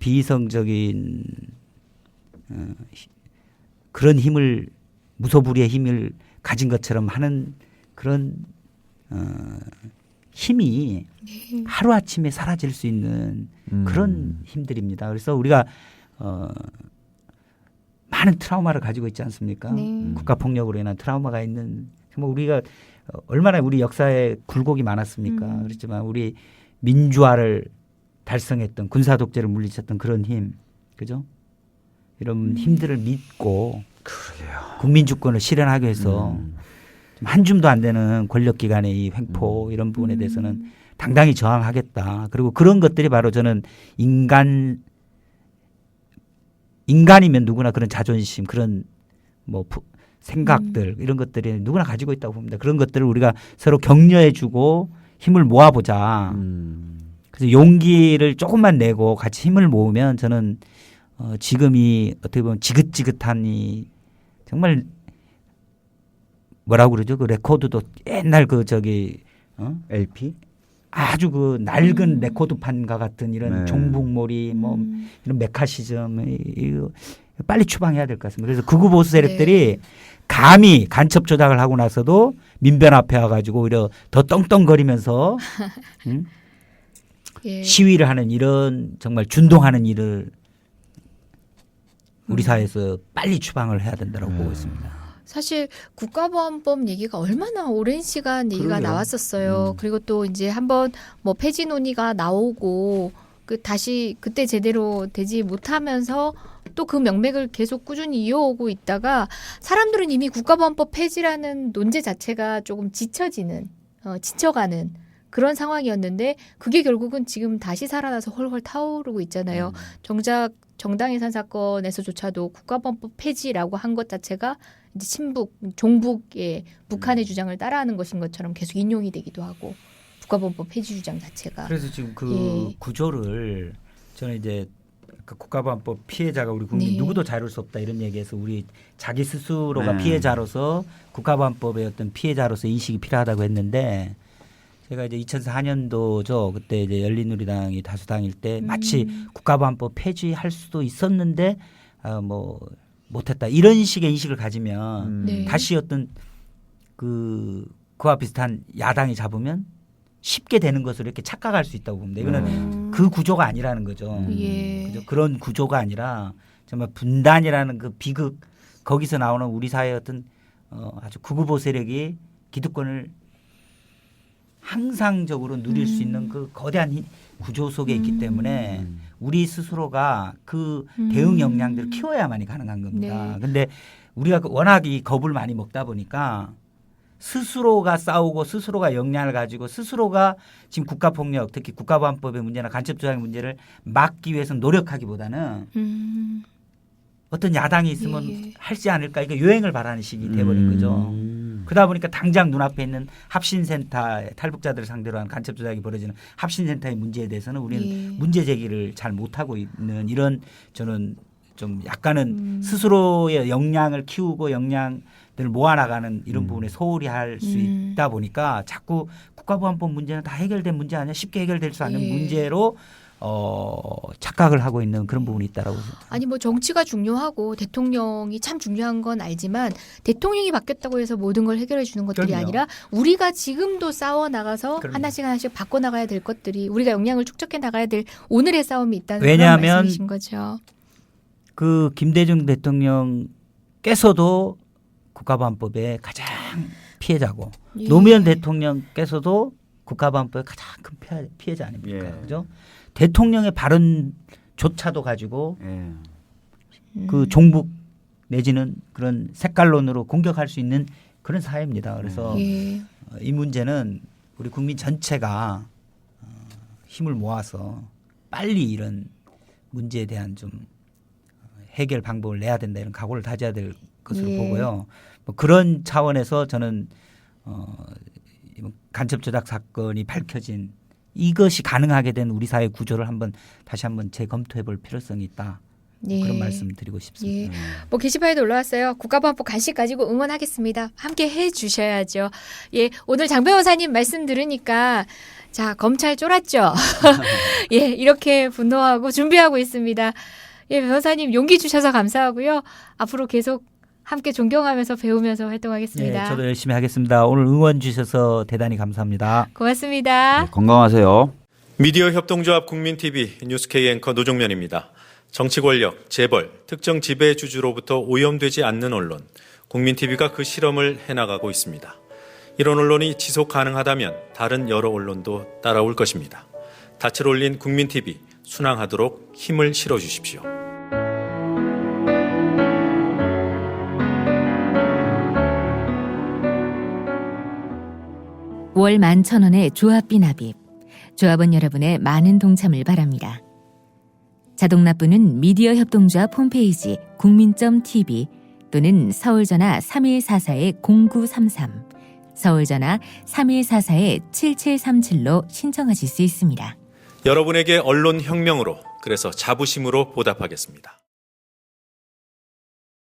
비이성적인 그런 힘을 무소불위의 힘을 가진 것처럼 하는 그런 힘이 하루아침에 사라질 수 있는 그런 힘들입니다. 그래서 우리가 많은 트라우마를 가지고 있지 않습니까? 국가폭력으로 인한 트라우마가 있는 정말 우리가 얼마나 우리 역사에 굴곡이 많았습니까? 그렇지만 우리 민주화를 달성했던 군사독재를 물리쳤던 그런 힘, 그죠? 이런 힘들을 믿고 국민주권을 실현하기 위해서 한 줌도 안 되는 권력기관의 이 횡포 이런 부분에 대해서는 당당히 저항하겠다. 그리고 그런 것들이 바로 저는 인간이면 누구나 그런 자존심, 그런 뭐 생각들 이런 것들이 누구나 가지고 있다고 봅니다. 그런 것들을 우리가 서로 격려해주고 힘을 모아보자. 그래서 용기를 조금만 내고 같이 힘을 모으면 저는 지금이 어떻게 보면 지긋지긋한 이 정말 뭐라고 그러죠? 그 레코드도 옛날 LP? 아주 그 낡은 레코드판과 같은 이런 네. 종북몰이 뭐 이런 메카시즘 이거 빨리 추방해야 될 것 같습니다. 그래서 극우 보수 세력들이 감히 간첩 조작을 하고 나서도 민변 앞에 와가지고 오히려 더 떵떵거리면서 예. 시위를 하는 이런 정말 준동하는 일을 우리 사회에서 빨리 추방을 해야 된다고 보고 있습니다. 사실 국가보안법 얘기가 얼마나 오랜 시간 얘기가 그러게요. 나왔었어요. 그리고 또 이제 한번 뭐 폐지 논의가 나오고 다시 그때 제대로 되지 못하면서 또 그 명맥을 계속 꾸준히 이어오고 있다가 사람들은 이미 국가보안법 폐지라는 논제 자체가 조금 지쳐가는 그런 상황이었는데 그게 결국은 지금 다시 살아나서 헐헐 타오르고 있잖아요. 정작 정당해산 사건에서조차도 국가보안법 폐지라고 한 것 자체가 이제 종북의 북한의 주장을 따라하는 것인 것처럼 계속 인용이 되기도 하고 국가보안법 폐지 주장 자체가. 그래서 지금 그 구조를 저는 이제 그 국가보안법 피해자가 우리 국민 누구도 자유로울 수 없다 이런 얘기해서 우리 자기 스스로가 피해자로서 국가보안법의 어떤 피해자로서 인식이 필요하다고 했는데 제가 이제 2004년도죠. 그때 이제 열린우리당이 다수당일 때 마치 국가보안법 폐지할 수도 있었는데 뭐 못했다 이런 식의 인식을 가지면 다시 어떤 그와 비슷한 야당이 잡으면 쉽게 되는 것으로 이렇게 착각할 수 있다고 봅니다. 이거는 그 구조가 아니라는 거죠. 그죠? 그런 구조가 아니라 정말 분단이라는 그 비극 거기서 나오는 우리 사회의 어떤 아주 극우보 세력이 기득권을 항상적으로 누릴 수 있는 그 거대한 구조 속에 있기 때문에 우리 스스로가 그 대응 역량들을 키워야만이 가능한 겁니다. 그런데 우리가 워낙 이 겁을 많이 먹다 보니까 스스로가 싸우고 스스로가 역량을 가지고 스스로가 지금 국가폭력 특히 국가보안법의 문제나 간첩조작의 문제를 막기 위해서 노력하기보다는 어떤 야당이 있으면 할지 않을까 이게 유행을 바라는 식이 돼버린 거죠. 그러다 보니까 당장 눈앞에 있는 합신센터 탈북자들을 상대로 한 간첩조작이 벌어지는 합신센터의 문제에 대해서는 우리는 문제 제기를 잘 못하고 있는 이런 저는 좀 약간은 스스로의 역량을 키우고 역량들을 모아나가는 이런 부분에 소홀히 할 수 있다 보니까 자꾸 국가보안법 문제는 다 해결된 문제 아니야 쉽게 해결될 수 없는 문제로 착각을 하고 있는 그런 부분이 있다라고. 아니 뭐 정치가 중요하고 대통령이 참 중요한 건 알지만 대통령이 바뀌었다고 해서 모든 걸 해결해 주는 것들이 아니라 우리가 지금도 싸워 나가서 하나씩 바꿔 나가야 될 것들이 우리가 역량을 축적해 나가야 될 오늘의 싸움이 있다는 그런 말씀이신 거죠. 그 김대중 대통령께서도 국가보안법의 가장 피해자고 노무현 대통령께서도 국가보안법의 가장 큰 피해자 아닙니까? 그죠? 대통령의 발언조차도 가지고 그 종북 내지는 그런 색깔론으로 공격할 수 있는 그런 사회입니다. 그래서 이 문제는 우리 국민 전체가 힘을 모아서 빨리 이런 문제에 대한 좀 해결 방법을 내야 된다 이런 각오를 다져야 될 것으로 보고요. 뭐 그런 차원에서 저는 간첩 조작 사건이 밝혀진 이것이 가능하게 된 우리 사회 구조를 다시 한번 재검토해 볼 필요성이 있다. 그런 말씀 드리고 싶습니다. 뭐 게시판에도 올라왔어요. 국가보안법 간식 가지고 응원하겠습니다. 함께 해 주셔야죠. 오늘 장 변호사님 말씀 들으니까 자, 검찰 쫄았죠. 이렇게 분노하고 준비하고 있습니다. 변호사님 용기 주셔서 감사하고요. 앞으로 계속 함께 존경하면서 배우면서 활동하겠습니다. 저도 열심히 하겠습니다. 오늘 응원 주셔서 대단히 감사합니다. 고맙습니다. 건강하세요. 미디어 협동조합 국민TV 뉴스K 앵커 노종면입니다. 정치 권력, 재벌, 특정 지배주주로부터 오염되지 않는 언론, 국민TV가 그 실험을 해나가고 있습니다. 이런 언론이 지속 가능하다면 다른 여러 언론도 따라올 것입니다. 닻을 올린 국민TV, 순항하도록 힘을 실어주십시오. 월 11,000원의 조합비 납입. 조합원 여러분의 많은 동참을 바랍니다. 자동납부는 미디어협동조합 홈페이지 국민.tv 또는 서울전화 3144-0933, 서울전화 3144-7737로 신청하실 수 있습니다. 여러분에게 언론혁명으로, 그래서 자부심으로 보답하겠습니다.